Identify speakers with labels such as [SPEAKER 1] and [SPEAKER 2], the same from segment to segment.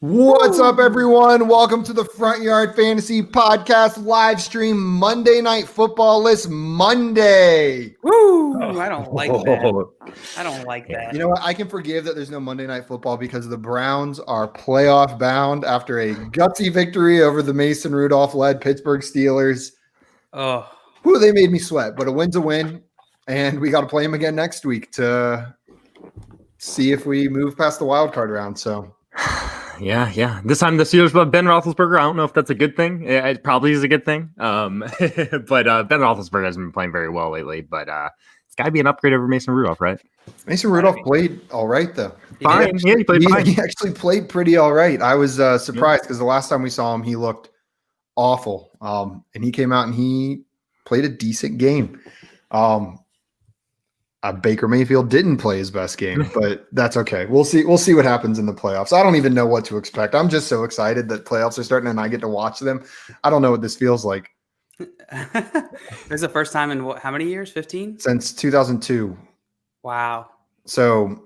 [SPEAKER 1] What's up, everyone? Welcome to the Front Yard Fantasy Podcast live stream Monday Night Football List Monday.
[SPEAKER 2] Woo! I don't like that. I don't like that.
[SPEAKER 1] You know what? I can forgive that there's no Monday Night Football because the Browns are playoff bound after a gutsy victory over the Mason Rudolph-led Pittsburgh Steelers.
[SPEAKER 2] Oh,
[SPEAKER 1] Whew, they made me sweat, but a win's a win, and we got to play them again next week to see if we move past the wild card round. So.
[SPEAKER 3] Yeah. This time the Steelers love Ben Roethlisberger. I don't know if that's a good thing. It probably is a good thing. But Ben Roethlisberger hasn't been playing very well lately. But it's got to be an upgrade over Mason Rudolph, right?
[SPEAKER 1] Mason Rudolph played all right, though.
[SPEAKER 3] Fine. He played fine.
[SPEAKER 1] He actually played pretty all right. I was surprised because the last time we saw him, he looked awful. And he came out and he played a decent game. Baker Mayfield didn't play his best game, but that's okay. We'll see what happens in the playoffs. I don't even know what to expect. I'm just so excited that playoffs are starting and I get to watch them. I don't know what this feels like.
[SPEAKER 2] It's the first time in how many years? 15?
[SPEAKER 1] Since 2002.
[SPEAKER 2] Wow.
[SPEAKER 1] So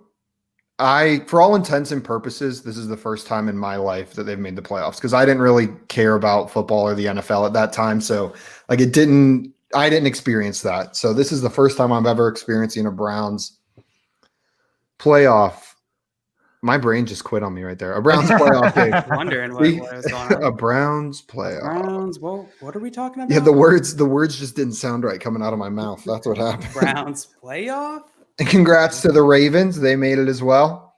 [SPEAKER 1] for all intents and purposes, this is the first time in my life that they've made the playoffs because I didn't really care about football or the NFL at that time. So I didn't experience that. So this is the first time I'm ever experiencing a Browns playoff. My brain just quit on me right there. A Browns playoff game.
[SPEAKER 2] Wondering what was going on.
[SPEAKER 1] A Browns playoff.
[SPEAKER 2] Browns. Well, what are we talking about?
[SPEAKER 1] Yeah, the words just didn't sound right coming out of my mouth. That's what happened.
[SPEAKER 2] Browns playoff?
[SPEAKER 1] And congrats to the Ravens. They made it as well.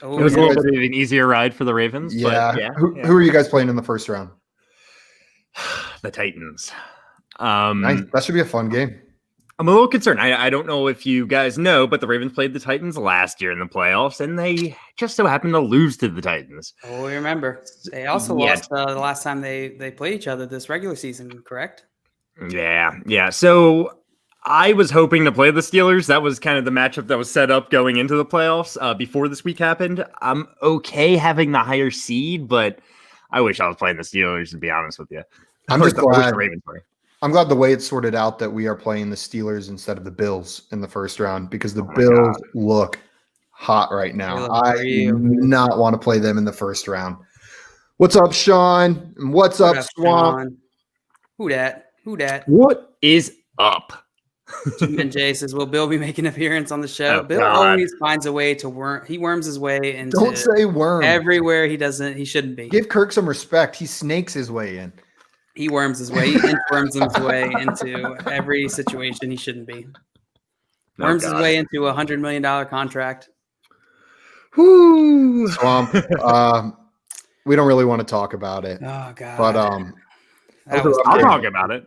[SPEAKER 2] Oh,
[SPEAKER 3] it was a little bit of an easier ride for the Ravens.
[SPEAKER 1] Yeah.
[SPEAKER 3] But
[SPEAKER 1] Who are you guys playing in the first round?
[SPEAKER 3] The Titans.
[SPEAKER 1] Nice. That should be a fun game.
[SPEAKER 3] I'm a little concerned. I don't know if you guys know, but the Ravens played the Titans last year in the playoffs, and they just so happened to lose to the Titans.
[SPEAKER 2] Oh, we remember. They also lost the last time they played each other this regular season, correct?
[SPEAKER 3] Yeah. So I was hoping to play the Steelers. That was kind of the matchup that was set up going into the playoffs before this week happened. I'm okay having the higher seed, but I wish I was playing the Steelers, to be honest with you.
[SPEAKER 1] I'm just glad.
[SPEAKER 3] The Ravens were.
[SPEAKER 1] I'm glad the way it's sorted out that we are playing the Steelers instead of the Bills in the first round because the Bills look hot right now. I do not want to play them in the first round. What's up, Sean? And what's up, Swamp?
[SPEAKER 2] Sean? Who that?
[SPEAKER 3] What is up?
[SPEAKER 2] Jim and Jay says, will Bill be making an appearance on the show?
[SPEAKER 3] Oh,
[SPEAKER 2] Bill always finds a way to worm. He worms his way into
[SPEAKER 1] Don't say worm.
[SPEAKER 2] Everywhere he shouldn't be.
[SPEAKER 1] Give Kirk some respect. He snakes his way in.
[SPEAKER 2] He worms his way. He worms his way into every situation he shouldn't be. Worms his way into $100 million contract.
[SPEAKER 1] Whoo, Swamp. We don't really want to talk about it.
[SPEAKER 2] Oh God.
[SPEAKER 1] But
[SPEAKER 3] I'll talk about it.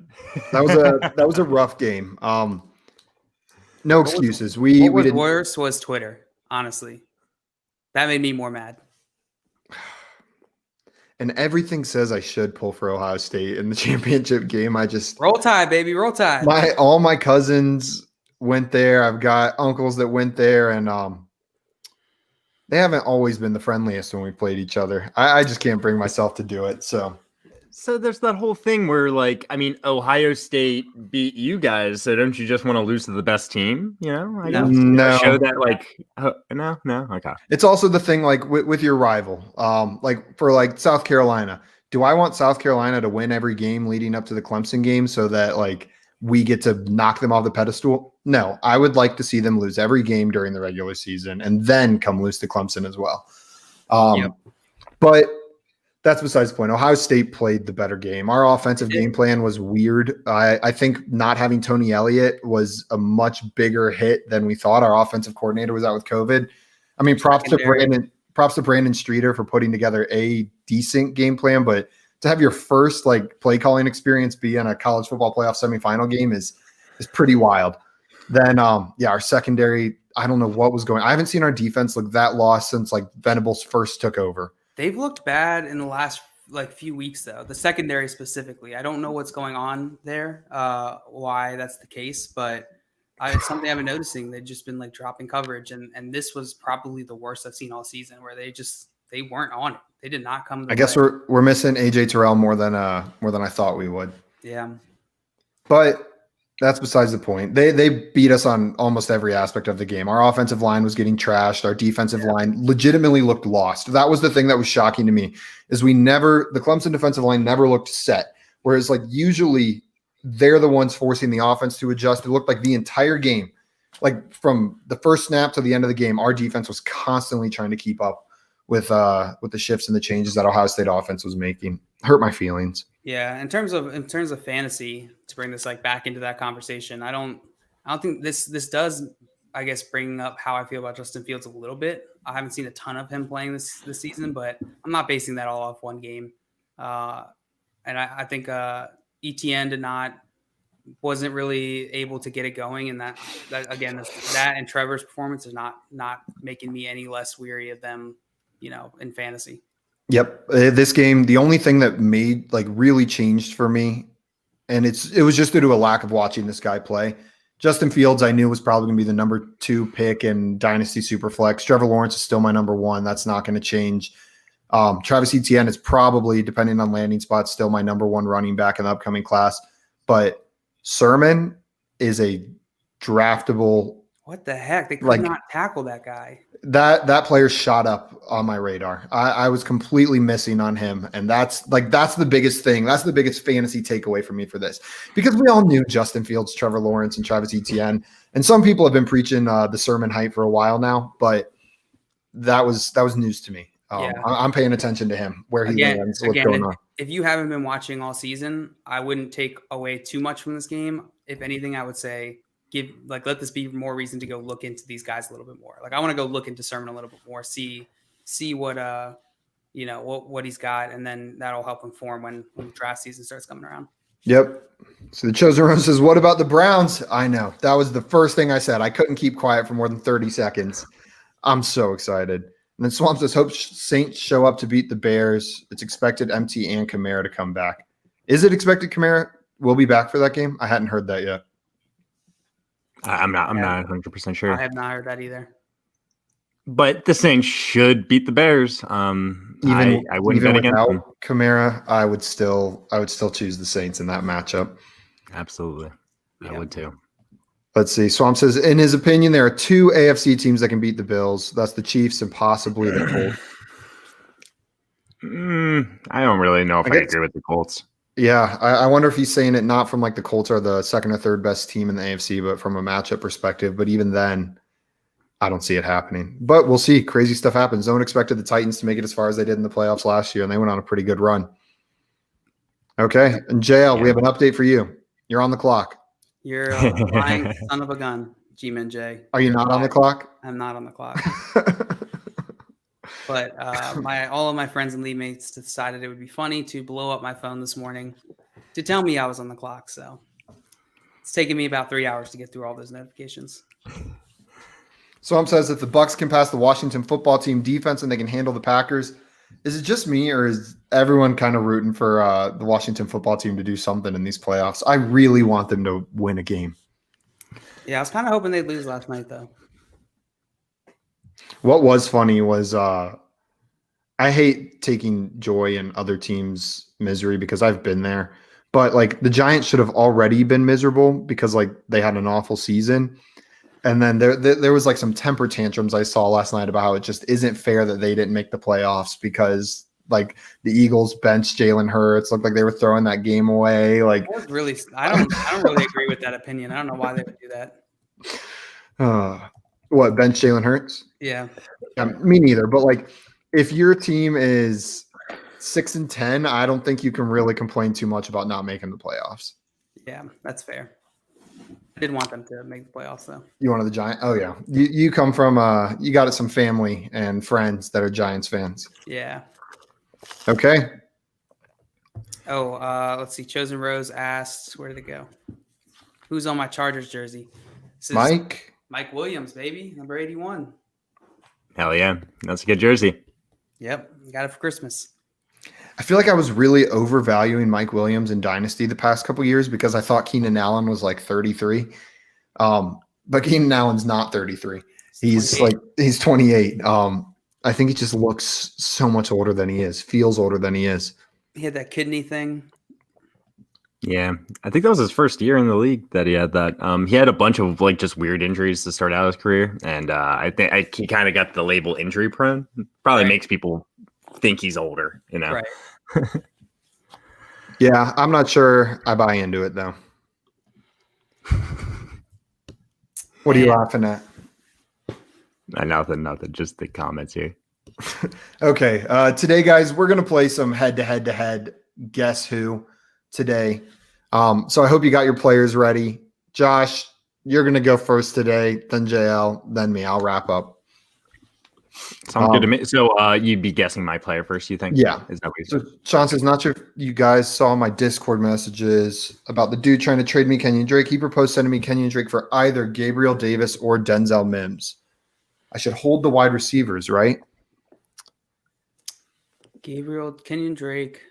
[SPEAKER 1] That was a rough game. No excuses.
[SPEAKER 2] What was worse was Twitter. Honestly, that made me more mad.
[SPEAKER 1] And everything says I should pull for Ohio State in the championship game. I just
[SPEAKER 2] roll Tide, baby, roll Tide.
[SPEAKER 1] All my cousins went there. I've got uncles that went there, and they haven't always been the friendliest when we played each other. I just can't bring myself to do it.
[SPEAKER 3] So there's that whole thing where, Ohio State beat you guys, so don't you just want to lose to the best team? You know,
[SPEAKER 1] no.
[SPEAKER 3] Show that, no. Okay.
[SPEAKER 1] It's also the thing, with your rival, for South Carolina. Do I want South Carolina to win every game leading up to the Clemson game so that we get to knock them off the pedestal? No, I would like to see them lose every game during the regular season and then come lose to Clemson as well. But that's besides the point. Ohio State played the better game. Our offensive game plan was weird. I think not having Tony Elliott was a much bigger hit than we thought. Our offensive coordinator was out with COVID. I mean, props to Brandon Streeter for putting together a decent game plan, but to have your first play calling experience be in a college football playoff semifinal game is pretty wild. Then our secondary, I don't know what was going on. I haven't seen our defense look that lost since Venables first took over. They've
[SPEAKER 2] looked bad in the last few weeks, though. The secondary specifically. I don't know what's going on there, why that's the case, but it's something I've been noticing. They've just been dropping coverage, and this was probably the worst I've seen all season, where they weren't on it. They did not come.
[SPEAKER 1] I guess we're missing AJ Terrell more than I thought we would.
[SPEAKER 2] Yeah,
[SPEAKER 1] but That's besides the point. They beat us on almost every aspect of the game. Our offensive line was getting trashed. Our defensive line legitimately looked lost. That was the thing that was shocking to me is the Clemson defensive line never looked set. Whereas like usually they're the ones forcing the offense to adjust. It looked like the entire game, like from the first snap to the end of the game, our defense was constantly trying to keep up with the shifts and the changes that Ohio State offense was making. Hurt my feelings.
[SPEAKER 2] Yeah, in terms of fantasy, to bring this like back into that conversation, I don't think this does, I guess, bring up how I feel about Justin Fields a little bit. I haven't seen a ton of him playing this season, but I'm not basing that all off one game. And I think ETN wasn't really able to get it going, and that again, that and Trevor's performance is not making me any less weary of them, in fantasy.
[SPEAKER 1] Yep. This game, the only thing that made really changed for me, and it was just due to a lack of watching this guy play. Justin Fields, I knew was probably going to be the number 2 pick in Dynasty Superflex. Trevor Lawrence is still my number 1. That's not going to change. Travis Etienne is probably, depending on landing spots, still my number 1 running back in the upcoming class. But Sermon is a draftable.
[SPEAKER 2] What the heck? They could not tackle that guy.
[SPEAKER 1] That player shot up on my radar. I was completely missing on him, and that's the biggest thing. That's the biggest fantasy takeaway for me for this, because we all knew Justin Fields, Trevor Lawrence, and Travis Etienne, and some people have been preaching the Sermon hype for a while now, but that was news to me. I'm paying attention to him, where he lands, what's going on.
[SPEAKER 2] If you haven't been watching all season, I wouldn't take away too much from this game. If anything, I would say let this be more reason to go look into these guys a little bit more. I want to go look into Sermon a little bit more, see what what he's got, and then that'll help inform when the draft season starts coming around. Yep.
[SPEAKER 1] So the Chosen Rose says, "What about the Browns?" I know, that was the first thing I said. I couldn't keep quiet for more than 30 seconds. I'm so excited. And then Swamp says, "Hope Saints show up to beat the Bears. It's expected MT and Kamara to come back." Is it expected Kamara will be back for that game? I hadn't heard that yet.
[SPEAKER 3] I'm not 100% sure.
[SPEAKER 2] I have not heard that either.
[SPEAKER 3] But the Saints should beat the Bears. I wouldn't bet against them.
[SPEAKER 1] Kamara, I would still choose the Saints in that matchup.
[SPEAKER 3] Absolutely.
[SPEAKER 2] Yeah.
[SPEAKER 3] I would too.
[SPEAKER 1] Let's see. Swamp says, in his opinion, there are 2 AFC teams that can beat the Bills. That's the Chiefs and possibly the Colts.
[SPEAKER 3] I don't really know if I agree with the Colts.
[SPEAKER 1] Yeah, I wonder if he's saying it not from the Colts are the second or third best team in the AFC, but from a matchup perspective. But even then, I don't see it happening. But we'll see. Crazy stuff happens. No one expected the Titans to make it as far as they did in the playoffs last year, and they went on a pretty good run. Okay, and JL, we have an update for you. You're on the clock.
[SPEAKER 2] You're a lying son of a gun, G-Man J.
[SPEAKER 1] Are you not on the clock?
[SPEAKER 2] I'm not on the clock. But all of my friends and league mates decided it would be funny to blow up my phone this morning to tell me I was on the clock. So it's taken me about 3 hours to get through all those notifications.
[SPEAKER 1] Swamp says, if the Bucks can pass the Washington football team defense and they can handle the Packers, is it just me or is everyone kind of rooting for the Washington football team to do something in these playoffs? I really want them to win a game.
[SPEAKER 2] Yeah, I was kind of hoping they'd lose last night, though.
[SPEAKER 1] What was funny was I hate taking joy in other teams' misery because I've been there. But the Giants should have already been miserable because they had an awful season. And then there was some temper tantrums I saw last night about how it just isn't fair that they didn't make the playoffs because the Eagles benched Jalen Hurts. Looked like they were throwing that game away.
[SPEAKER 2] I don't really agree with that opinion. I don't know why they would do
[SPEAKER 1] that. What, bench Jalen Hurts?
[SPEAKER 2] Yeah.
[SPEAKER 1] Me neither. But if your team is 6-10, I don't think you can really complain too much about not making the playoffs.
[SPEAKER 2] Yeah, that's fair. I didn't want them to make the playoffs, though.
[SPEAKER 1] You wanted the Giants? Oh, yeah. You come from you got some family and friends that are Giants fans.
[SPEAKER 2] Yeah.
[SPEAKER 1] Okay.
[SPEAKER 2] Oh, let's see. Chosen Rose asked, where did it go? Who's on my Chargers jersey?
[SPEAKER 1] Mike
[SPEAKER 2] Williams, baby. Number 81.
[SPEAKER 3] Hell yeah. That's a good jersey.
[SPEAKER 2] Yep. Got it for Christmas.
[SPEAKER 1] I feel like I was really overvaluing Mike Williams in Dynasty the past couple of years because I thought Keenan Allen was 33. But Keenan Allen's not 33. He's 28. I think he just looks so much older than he is, feels older than he is.
[SPEAKER 2] He had that kidney thing.
[SPEAKER 3] Yeah, I think that was his first year in the league that he had that. He had a bunch of like just weird injuries to start out his career, and I think he kind of got the label injury prone. Probably
[SPEAKER 2] Right.
[SPEAKER 3] makes people think he's older,
[SPEAKER 2] Right.
[SPEAKER 1] Yeah, I'm not sure I buy into it though. What are you
[SPEAKER 2] And
[SPEAKER 1] laughing at?
[SPEAKER 3] Nothing. Just the comments here.
[SPEAKER 1] Okay, today, guys, we're gonna play some head-to-head guess who today. So I hope you got your players ready. Josh, you're gonna go first today, then JL, then me. I'll wrap up.
[SPEAKER 3] Sounds good to me. So you'd be guessing my player first, you think?
[SPEAKER 1] Yeah.
[SPEAKER 3] Is that what you
[SPEAKER 1] So
[SPEAKER 3] said?
[SPEAKER 1] Sean says, not sure if you guys saw my Discord messages about the dude trying to trade me Kenyon Drake. He proposed sending me Kenyon Drake for either Gabriel Davis or Denzel Mims. I should hold the wide receivers, right?
[SPEAKER 2] Gabriel, Kenyon Drake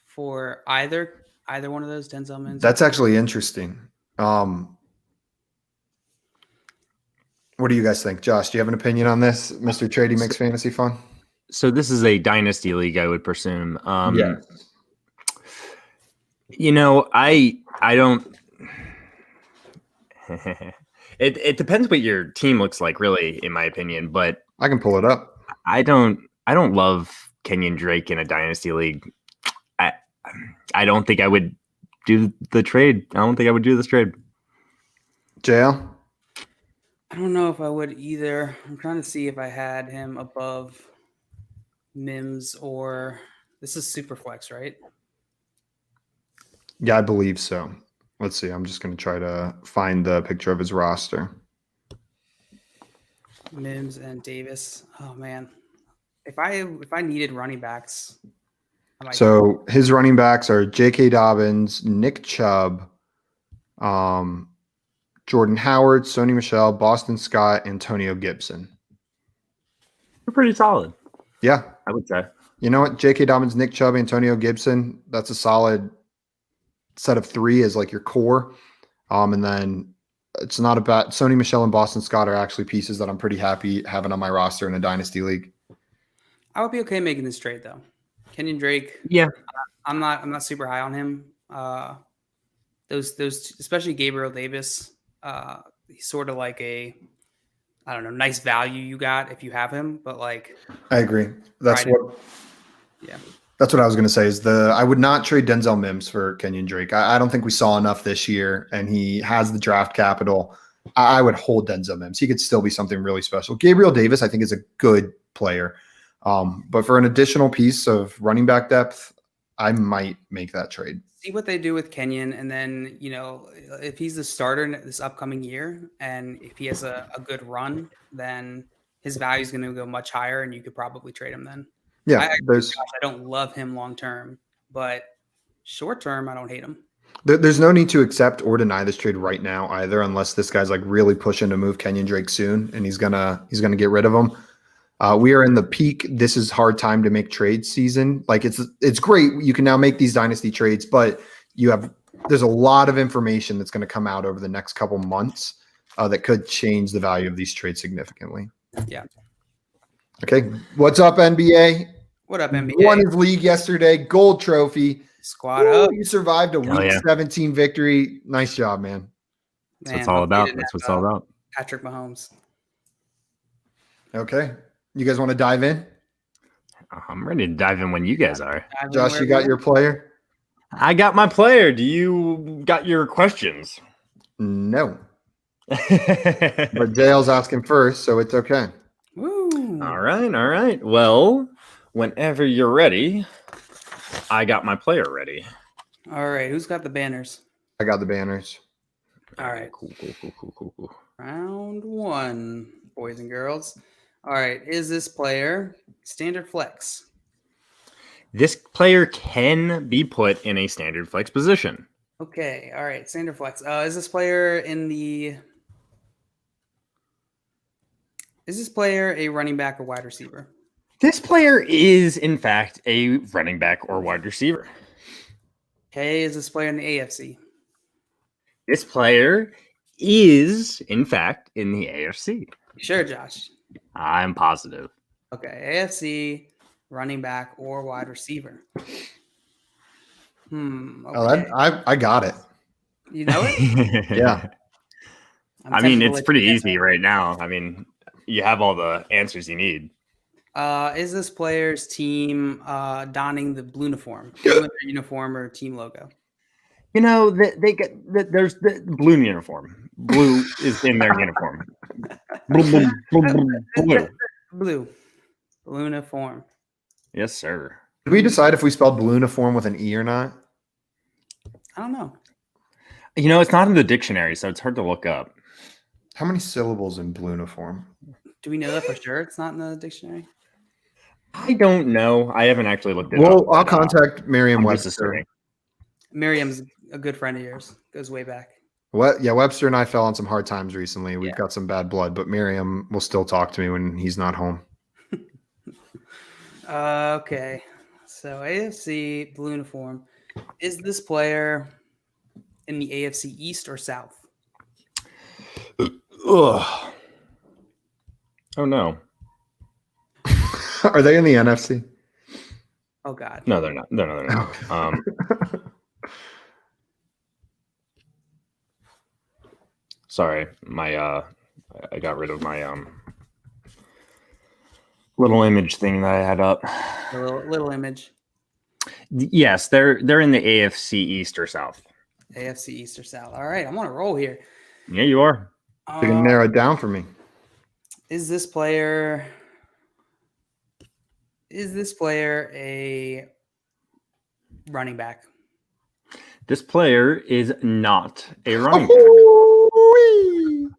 [SPEAKER 2] for either one of those Denzel Mims.
[SPEAKER 1] That's actually interesting. What do you guys think? Josh, do you have an opinion on this? Mr. Trady makes fantasy fun?
[SPEAKER 3] So this is a dynasty league, I would presume.
[SPEAKER 1] Yes.
[SPEAKER 3] You know, I don't. It depends what your team looks like, really, in my opinion. But
[SPEAKER 1] I can pull it up.
[SPEAKER 3] I don't love Kenyon Drake in a dynasty league. I don't think I would do the trade. I don't think I would do this trade.
[SPEAKER 1] JL?
[SPEAKER 2] I don't know if I would either. I'm trying to see if I had him above Mims or this is Superflex, right?
[SPEAKER 1] Yeah, I believe so. Let's see. I'm just going to try to find the picture of his roster.
[SPEAKER 2] Mims and Davis. Oh man, if I needed running backs,
[SPEAKER 1] So his running backs are J.K. Dobbins, Nick Chubb, Jordan Howard, Sony Michel, Boston Scott, Antonio Gibson.
[SPEAKER 3] You're pretty solid.
[SPEAKER 1] Yeah.
[SPEAKER 3] I would say.
[SPEAKER 1] You know what? J.K. Dobbins, Nick Chubb, Antonio Gibson. That's a solid set of three as like your core. And then it's not about Sony Michel and Boston Scott are actually pieces that I'm pretty happy having on my roster in a dynasty league.
[SPEAKER 2] I would be okay making this trade though. Kenyon Drake.
[SPEAKER 3] Yeah.
[SPEAKER 2] I'm not super high on him. Those especially Gabriel Davis. He's sort of like a I don't know, nice value you got if you have him, but like
[SPEAKER 1] I agree. That's what I was going to say is I would not trade Denzel Mims for Kenyon Drake. I don't think we saw enough this year, and he has the draft capital. I would hold Denzel Mims. He could still be something really special. Gabriel Davis, I think, is a good player. But for an additional piece of running back depth, I might make that trade.
[SPEAKER 2] See what they do with Kenyon, and then, you know, if he's the starter this upcoming year, and if he has a good run, then his value is going to go much higher, and you could probably trade him then.
[SPEAKER 1] Yeah,
[SPEAKER 2] I don't love him long term, but short term, I don't hate him.
[SPEAKER 1] There's no need to accept or deny this trade right now either, unless this guy's like really pushing to move Kenyon Drake soon, and he's gonna get rid of him. We are in the peak. This is hard time to make trade season. Like it's great. You can now make these dynasty trades, but there's a lot of information that's going to come out over the next couple months that could change the value of these trades significantly.
[SPEAKER 2] Yeah.
[SPEAKER 1] Okay. What's up, NBA?
[SPEAKER 2] What up, NBA?
[SPEAKER 1] Won his league yesterday. Gold trophy.
[SPEAKER 2] Squad up.
[SPEAKER 1] You survived a week 17 victory. Nice job, man.
[SPEAKER 3] That's what it's all about. That's what it's all about.
[SPEAKER 2] Patrick Mahomes.
[SPEAKER 1] Okay. You guys want to dive in?
[SPEAKER 3] I'm ready to dive in when you guys are.
[SPEAKER 1] Josh, you got your player?
[SPEAKER 3] I got my player. Do you got your questions?
[SPEAKER 1] No. But JL's asking first, so it's okay.
[SPEAKER 2] Woo.
[SPEAKER 3] All right. Well, whenever you're ready, I got my player ready.
[SPEAKER 2] All right. Who's got the banners?
[SPEAKER 1] I got the banners.
[SPEAKER 2] All right.
[SPEAKER 3] Cool.
[SPEAKER 2] Round one, boys and girls. All right. Is this player standard flex?
[SPEAKER 3] This player can be put in a standard flex position.
[SPEAKER 2] Okay. All right. Standard flex. Is this player a running back or wide receiver?
[SPEAKER 3] This player is, in fact, a running back or wide receiver.
[SPEAKER 2] Okay. Is this player in the AFC?
[SPEAKER 3] This player is, in fact, in the AFC.
[SPEAKER 2] You sure, Josh?
[SPEAKER 3] I'm positive.
[SPEAKER 2] Okay. AFC, running back or wide receiver.
[SPEAKER 1] Oh,
[SPEAKER 2] Okay.
[SPEAKER 1] I got it.
[SPEAKER 2] You know it?
[SPEAKER 1] Yeah.
[SPEAKER 2] I'm
[SPEAKER 3] I mean,
[SPEAKER 2] tempted to
[SPEAKER 3] it's
[SPEAKER 2] let
[SPEAKER 3] pretty
[SPEAKER 2] you guess.
[SPEAKER 3] easy right now. I mean, you have all the answers you need.
[SPEAKER 2] Is this player's team donning the blue uniform? Blue in their uniform or team logo?
[SPEAKER 3] You know, they get there's the blue uniform. Blue is in their uniform. Blue.
[SPEAKER 2] Blue. Blue uniform.
[SPEAKER 3] Yes, sir.
[SPEAKER 1] Did we decide if we spelled blue uniform with an E or not?
[SPEAKER 2] I don't know.
[SPEAKER 3] You know, it's not in the dictionary, so it's hard to look up.
[SPEAKER 1] How many syllables in blue uniform?
[SPEAKER 2] Do we know that for sure? It's not in the dictionary.
[SPEAKER 3] I don't know. I haven't actually looked it
[SPEAKER 1] Well,
[SPEAKER 3] up.
[SPEAKER 1] I'll
[SPEAKER 3] but,
[SPEAKER 1] contact
[SPEAKER 3] I'm just
[SPEAKER 1] Merriam-Webster.
[SPEAKER 3] assuming.
[SPEAKER 2] Miriam's a good friend of yours. Goes way back.
[SPEAKER 1] What? Yeah, Webster and I fell on some hard times recently. We've
[SPEAKER 2] Yeah.
[SPEAKER 1] got some bad blood, but Miriam will still talk to me when he's not home.
[SPEAKER 2] Okay. So AFC blue uniform. Is this player in the AFC East or South?
[SPEAKER 3] Ugh. Oh no.
[SPEAKER 1] Are they in the NFC?
[SPEAKER 2] Oh God.
[SPEAKER 3] No, they're not. No, they're not. Sorry, my I got rid of my little image thing that I had up.
[SPEAKER 2] A little image.
[SPEAKER 3] Yes, they're in the AFC East or South.
[SPEAKER 2] AFC East or South. All right, I'm on a roll here.
[SPEAKER 3] Yeah, you are.
[SPEAKER 1] You can narrow it down for me.
[SPEAKER 2] Is this player a running back?
[SPEAKER 3] This player is not a running back.
[SPEAKER 1] Oh,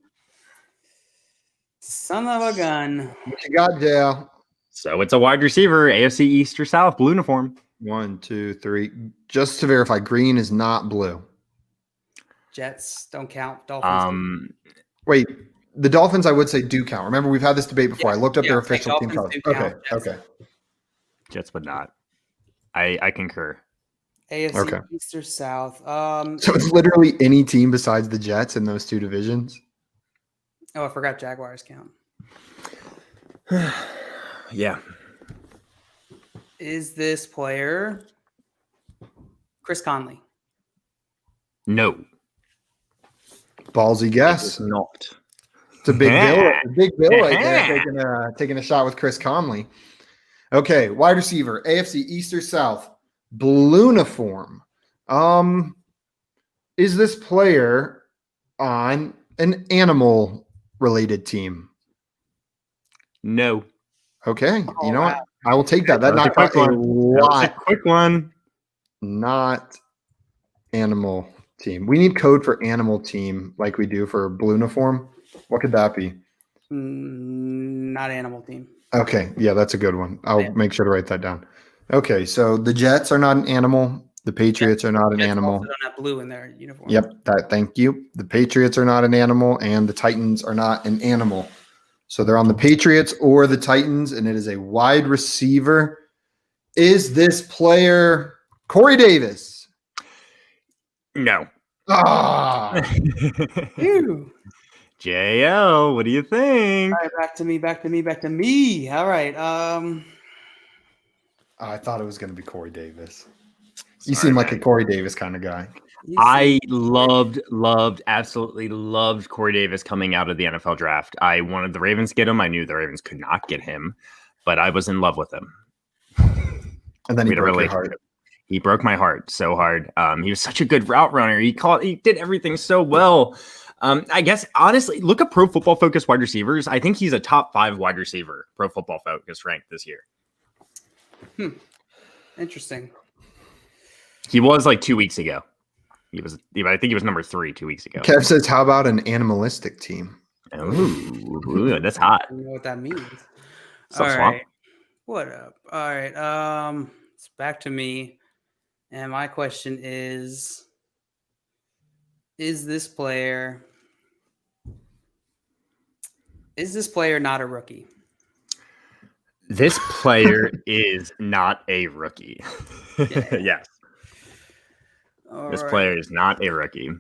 [SPEAKER 2] Son of a gun.
[SPEAKER 1] what you got, Dale?
[SPEAKER 3] So it's a wide receiver, AFC East or South, blue uniform.
[SPEAKER 1] 1, 2, 3. Just to verify, green is not blue.
[SPEAKER 2] Jets don't count. Dolphins.
[SPEAKER 1] Wait, the Dolphins, I would say, do count. Remember, we've had this debate before.
[SPEAKER 2] Yeah,
[SPEAKER 1] I looked up
[SPEAKER 2] yeah,
[SPEAKER 1] their
[SPEAKER 2] okay,
[SPEAKER 1] official team
[SPEAKER 2] Dolphins
[SPEAKER 1] colors.
[SPEAKER 2] do
[SPEAKER 1] Okay,
[SPEAKER 2] count,
[SPEAKER 1] okay.
[SPEAKER 3] Jets would not. I concur.
[SPEAKER 2] AFC
[SPEAKER 1] Okay.
[SPEAKER 2] East or South.
[SPEAKER 1] So it's literally any team besides the Jets in those two divisions.
[SPEAKER 2] Oh, I forgot Jaguars count.
[SPEAKER 3] Yeah.
[SPEAKER 2] Is this player Chris Conley?
[SPEAKER 3] No.
[SPEAKER 1] Ballsy guess.
[SPEAKER 3] Not.
[SPEAKER 1] It's a big bill. A big bill right there. Taking a shot with Chris Conley. Okay, wide receiver, AFC East or South, blue uniform. Is this player on an animal-related team?
[SPEAKER 3] No.
[SPEAKER 1] Okay,
[SPEAKER 2] Oh,
[SPEAKER 1] you know
[SPEAKER 2] wow.
[SPEAKER 1] what? I will take that. That
[SPEAKER 3] was a
[SPEAKER 1] not
[SPEAKER 3] quick
[SPEAKER 1] a
[SPEAKER 3] one. That was a
[SPEAKER 1] lot.
[SPEAKER 3] quick one.
[SPEAKER 1] Not animal team. We need code for animal team like we do for blue uniform. What could that be?
[SPEAKER 2] Not animal team.
[SPEAKER 1] Okay, yeah, that's a good one. I'll
[SPEAKER 2] Yeah.
[SPEAKER 1] make sure to write that down. Okay, so the Jets are not an animal. The Patriots are not an
[SPEAKER 2] Jets
[SPEAKER 1] animal.
[SPEAKER 2] also don't have blue in their uniform.
[SPEAKER 1] Yep, thank you. The Patriots are not an animal, and the Titans are not an animal. So they're on the Patriots or the Titans, and it is a wide receiver. Is this player Corey Davis?
[SPEAKER 3] No.
[SPEAKER 1] Ah,
[SPEAKER 2] Ew.
[SPEAKER 3] JL, what do you think?
[SPEAKER 2] All right, back to me. All right.
[SPEAKER 1] I thought it was going to be Corey Davis. You seem like a Corey Davis kind of guy.
[SPEAKER 3] I absolutely loved Corey Davis coming out of the NFL draft. I wanted the Ravens to get him. I knew the Ravens could not get him, but I was in love with him.
[SPEAKER 1] And then he broke your heart.
[SPEAKER 3] He broke my heart so hard. He was such a good route runner. He did everything so well. I guess, honestly, look at Pro Football Focus wide receivers. I think he's a top 5 wide receiver, Pro Football Focus ranked this year.
[SPEAKER 2] Interesting.
[SPEAKER 3] He was like 2 weeks ago. I think he was number 3 2 weeks ago.
[SPEAKER 1] Kev says, how about an animalistic team?
[SPEAKER 3] Ooh, that's hot.
[SPEAKER 2] I don't know what that means.
[SPEAKER 3] Sup,
[SPEAKER 2] All
[SPEAKER 3] Swamp?
[SPEAKER 2] right. What up? All right. It's back to me. And my question is this player not a rookie?
[SPEAKER 3] This player is not a rookie.
[SPEAKER 2] Yeah.
[SPEAKER 3] Yes. This player is not a rookie.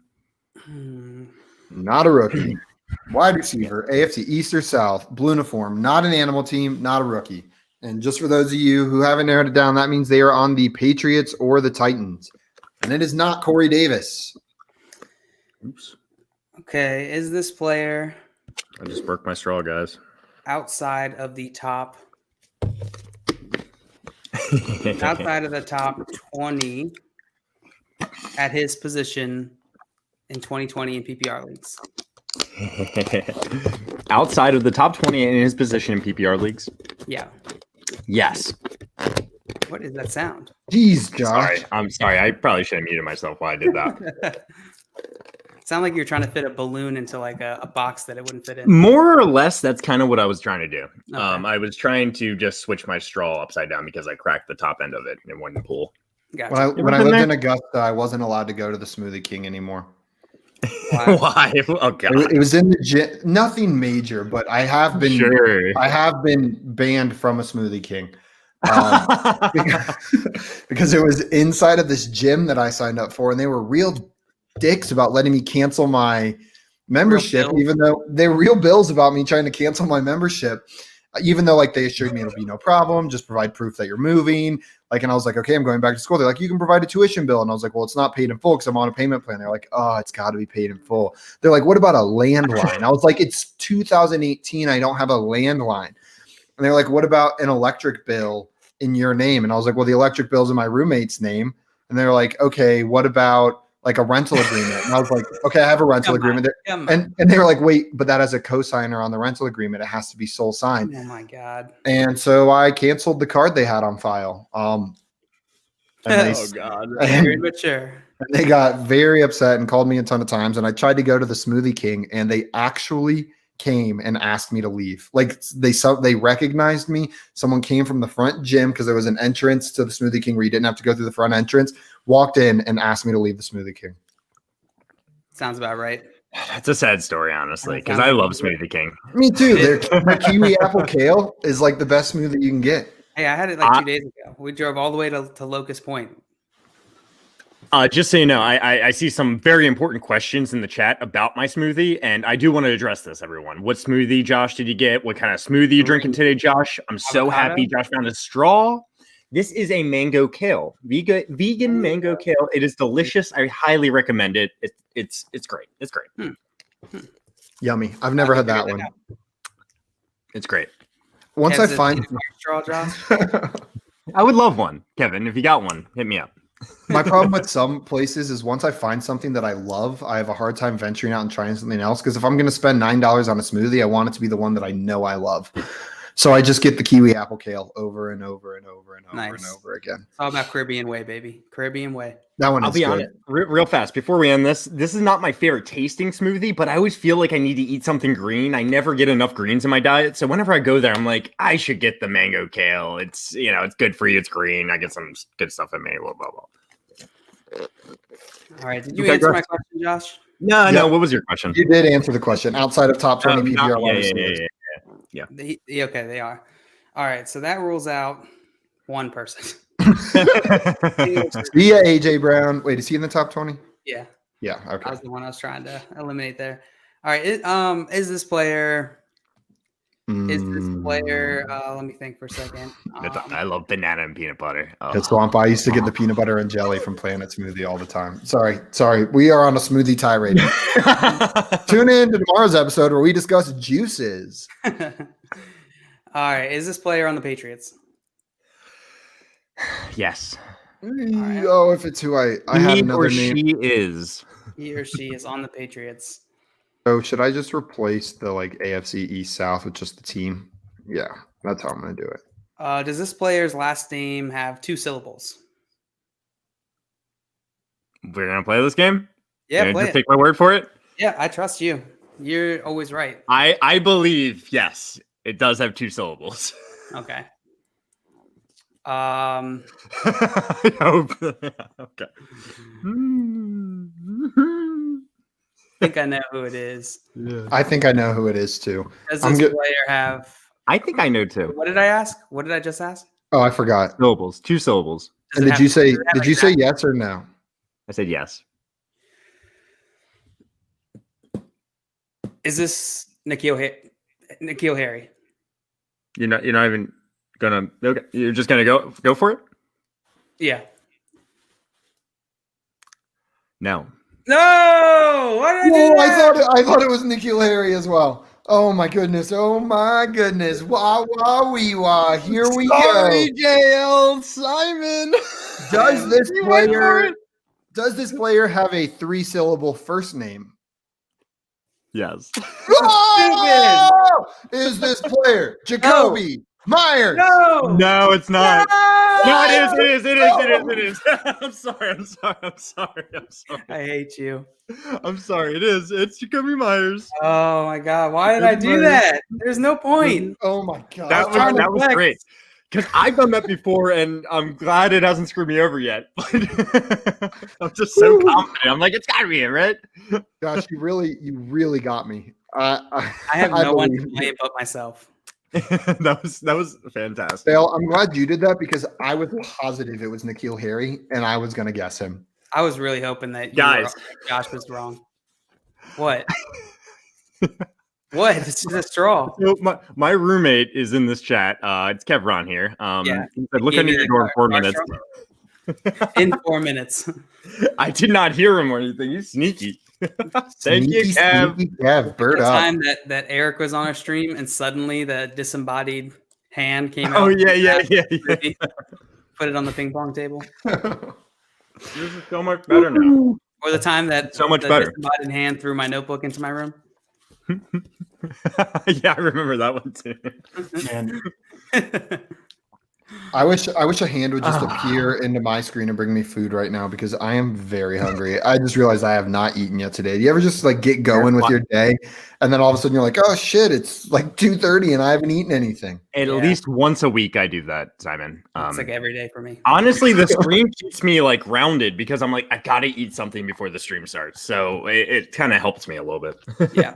[SPEAKER 1] Not a rookie. Wide receiver, AFC East or South, blue uniform, not an animal team, not a rookie. And just for those of you who haven't narrowed it down, that means they are on the Patriots or the Titans. And it is not Corey Davis.
[SPEAKER 3] Oops.
[SPEAKER 2] Okay, is this player
[SPEAKER 3] I just broke my straw, guys.
[SPEAKER 2] outside of the top 20 at his position in 2020 in PPR leagues?
[SPEAKER 3] Outside of the top 20 in his position in PPR leagues?
[SPEAKER 2] Yeah.
[SPEAKER 3] Yes.
[SPEAKER 2] What is that sound?
[SPEAKER 1] Jeez, Josh.
[SPEAKER 3] Sorry. I'm sorry. I probably should have muted myself while I did that.
[SPEAKER 2] Sound like you're trying to fit a balloon into like a box that it wouldn't fit in.
[SPEAKER 3] More or less, that's kind of what I was trying to do.
[SPEAKER 2] Okay.
[SPEAKER 3] I was trying to just switch my straw upside down because I cracked the top end of it and it wouldn't pull.
[SPEAKER 2] Gotcha.
[SPEAKER 1] When I lived in Augusta, I wasn't allowed to go to the Smoothie King anymore.
[SPEAKER 2] Wow.
[SPEAKER 3] Why? Oh god.
[SPEAKER 1] It was in the gym. Nothing major, but I have been
[SPEAKER 3] Sure.
[SPEAKER 1] I have been banned from a Smoothie King. Because it was inside of this gym that I signed up for, and they were real dicks about letting me cancel my membership, even though they're real bills about me trying to cancel my membership, even though like they assured me it'll be no problem, just provide proof that you're moving. Like, and I was like, okay, I'm going back to school. They're like, you can provide a tuition bill. And I was like, well, it's not paid in full because I'm on a payment plan. They're like, oh, it's got to be paid in full. They're like, what about a landline? I was like, it's 2018. I don't have a landline. And they're like, what about an electric bill in your name? And I was like, well, the electric bill's in my roommate's name. And they're like, okay, what about like a rental agreement? And I was like, okay, I have a rental agreement. And they were like, wait, but that has a cosigner on the rental agreement. It has to be sole signed.
[SPEAKER 2] Oh my God.
[SPEAKER 1] And so I canceled the card they had on file.
[SPEAKER 2] Oh
[SPEAKER 3] God.
[SPEAKER 2] Very mature.
[SPEAKER 1] And they got very upset and called me a ton of times. And I tried to go to the Smoothie King, and they actually came and asked me to leave. Like they recognized me. Someone came from the front gym because there was an entrance to the Smoothie King where you didn't have to go through the front entrance, walked in and asked me to leave the Smoothie King.
[SPEAKER 2] Sounds about right.
[SPEAKER 3] That's a sad story, honestly, because I love Smoothie King.
[SPEAKER 1] Me too. Their kiwi apple kale is like the best smoothie you can get.
[SPEAKER 2] Hey, I had it like 2 days ago. We drove all the way to Locust Point.
[SPEAKER 3] Just so you know, I see some very important questions in the chat about my smoothie, and I do want to address this, everyone. What smoothie, Josh, did you get? What kind of smoothie you drinking today, Josh? I'm so happy Josh found a straw. This is a mango kale, vegan mango kale. It is delicious. I highly recommend it. It's great. It's great.
[SPEAKER 1] Yummy. I've never had that one.
[SPEAKER 3] It's great.
[SPEAKER 1] Once I find
[SPEAKER 2] straw, Josh,
[SPEAKER 3] I would love one, Kevin. If you got one, hit me up.
[SPEAKER 1] My problem with some places is once I find something that I love, I have a hard time venturing out and trying something else. Because if I'm going to spend $9 on a smoothie, I want it to be the one that I know I love. So I just get the kiwi apple kale over and over and over and over and over again.
[SPEAKER 2] It's all about Caribbean way, baby. Caribbean way.
[SPEAKER 1] That one.
[SPEAKER 3] I'll be honest, real fast before we end this. This is not my favorite tasting smoothie, but I always feel like I need to eat something green. I never get enough greens in my diet, so whenever I go there, I'm like, I should get the mango kale. It's it's good for you. It's green. I get some good stuff in me. Blah blah blah.
[SPEAKER 2] All right. Did you answer my question, Josh?
[SPEAKER 3] No. What was your question?
[SPEAKER 1] You did answer the question. Outside of top 20 PPR.
[SPEAKER 2] Yeah. Okay, they are. All right. So that rules out one person.
[SPEAKER 1] Yeah, AJ Brown. Wait, is he in the top 20?
[SPEAKER 2] Yeah.
[SPEAKER 1] Yeah. Okay.
[SPEAKER 2] That was the one I was trying to eliminate there. All right. Is this player? Is this player? Let me think for a second.
[SPEAKER 3] I love banana and peanut butter.
[SPEAKER 1] It's Swamp. I used to get the peanut butter and jelly from Planet Smoothie all the time. Sorry. We are on a smoothie tirade. Tune in to tomorrow's episode where we discuss juices.
[SPEAKER 2] All right. Is this player on the Patriots?
[SPEAKER 3] Yes.
[SPEAKER 2] Right.
[SPEAKER 1] Oh, if it's who I had another name.
[SPEAKER 3] She is.
[SPEAKER 2] He or she is on the Patriots.
[SPEAKER 1] Oh, should I just replace the AFC East South with just the team? Yeah, that's how I'm going to do it.
[SPEAKER 2] Does this player's last name have 2 syllables?
[SPEAKER 3] We're going to play this game?
[SPEAKER 2] Yeah,
[SPEAKER 3] just take my word for it?
[SPEAKER 2] Yeah, I trust you. You're always right.
[SPEAKER 3] I believe, yes, it does have 2 syllables.
[SPEAKER 2] Okay.
[SPEAKER 3] I hope. Okay.
[SPEAKER 2] I think I know who it is.
[SPEAKER 1] Yeah. I think I know who it is too.
[SPEAKER 2] Does this player have?
[SPEAKER 3] I think I know too.
[SPEAKER 2] What did I ask? What did I just ask?
[SPEAKER 1] Oh, I forgot.
[SPEAKER 3] Syllables. 2 syllables.
[SPEAKER 1] And did you say yes or no?
[SPEAKER 3] I said yes.
[SPEAKER 2] Is this N'Keal Harry?
[SPEAKER 3] You're not even gonna. Okay, you're just gonna go for it.
[SPEAKER 2] Yeah.
[SPEAKER 3] No.
[SPEAKER 2] No! What did I do?
[SPEAKER 1] Oh,
[SPEAKER 2] that?
[SPEAKER 1] I thought it was Nikhil Harry as well. Oh my goodness! Oh my goodness! Wah wah wee wah! Here we go.
[SPEAKER 3] JL Simon.
[SPEAKER 1] Does this
[SPEAKER 3] You went for
[SPEAKER 1] player
[SPEAKER 3] it.
[SPEAKER 1] does this player have a 3-syllable first name?
[SPEAKER 3] Yes.
[SPEAKER 1] Oh! Is this player Jacoby Myers?
[SPEAKER 2] No!
[SPEAKER 3] No, it's not. No, it is.
[SPEAKER 1] No!
[SPEAKER 3] It is. I'm sorry.
[SPEAKER 2] I hate you.
[SPEAKER 3] I'm sorry. It is. It's Jacoby Myers.
[SPEAKER 2] Oh my god! Why did I do
[SPEAKER 3] Jacoby Myers.
[SPEAKER 2] that? There's no point.
[SPEAKER 1] Oh my god!
[SPEAKER 3] That
[SPEAKER 2] trying to
[SPEAKER 3] was
[SPEAKER 2] flex.
[SPEAKER 3] great. Because I've done that before, and I'm glad it hasn't screwed me over yet. But I'm just so confident. I'm like, it's got to be it, right?
[SPEAKER 1] Gosh, you really got me.
[SPEAKER 2] I have no one to
[SPEAKER 1] believe you.
[SPEAKER 2] blame but myself.
[SPEAKER 3] that was fantastic.
[SPEAKER 1] Dale, I'm glad you did that because I was positive it was Nikhil Harry, and I was going to guess him.
[SPEAKER 2] I was really hoping that
[SPEAKER 3] Guys.
[SPEAKER 2] Josh was wrong. What? What? This is a straw.
[SPEAKER 3] So my roommate is in this chat. It's Kevron here.
[SPEAKER 2] Yeah.
[SPEAKER 3] He said, look
[SPEAKER 2] Gave
[SPEAKER 3] under
[SPEAKER 2] me
[SPEAKER 3] your
[SPEAKER 2] the
[SPEAKER 3] door in 4
[SPEAKER 2] car
[SPEAKER 3] minutes.
[SPEAKER 2] straw. In 4 minutes.
[SPEAKER 3] I did not hear him or anything. He's sneaky. Thank you,
[SPEAKER 1] Sneaky,
[SPEAKER 3] Kev.
[SPEAKER 1] sneaky Kev, bird
[SPEAKER 2] The
[SPEAKER 1] up.
[SPEAKER 2] time that Eric was on our stream and suddenly the disembodied hand came out.
[SPEAKER 3] Oh, yeah.
[SPEAKER 2] Put it on the ping pong table.
[SPEAKER 3] This is so much better now.
[SPEAKER 2] Or the time that
[SPEAKER 3] So much
[SPEAKER 2] the
[SPEAKER 3] better.
[SPEAKER 2] disembodied hand threw my notebook into my room.
[SPEAKER 3] Yeah, I remember that one too.
[SPEAKER 1] Man, I wish a hand would just appear into my screen and bring me food right now because I am very hungry. I just realized I have not eaten yet today. Do you ever just like get going with your day and then all of a sudden you're like, oh shit, it's like 2:30 and I haven't eaten anything.
[SPEAKER 3] At least once a week I do that, Simon.
[SPEAKER 2] It's like every day for me.
[SPEAKER 3] Honestly, the stream keeps me like grounded because I'm like, I gotta eat something before the stream starts. So it kind of helps me a little bit.
[SPEAKER 2] Yeah.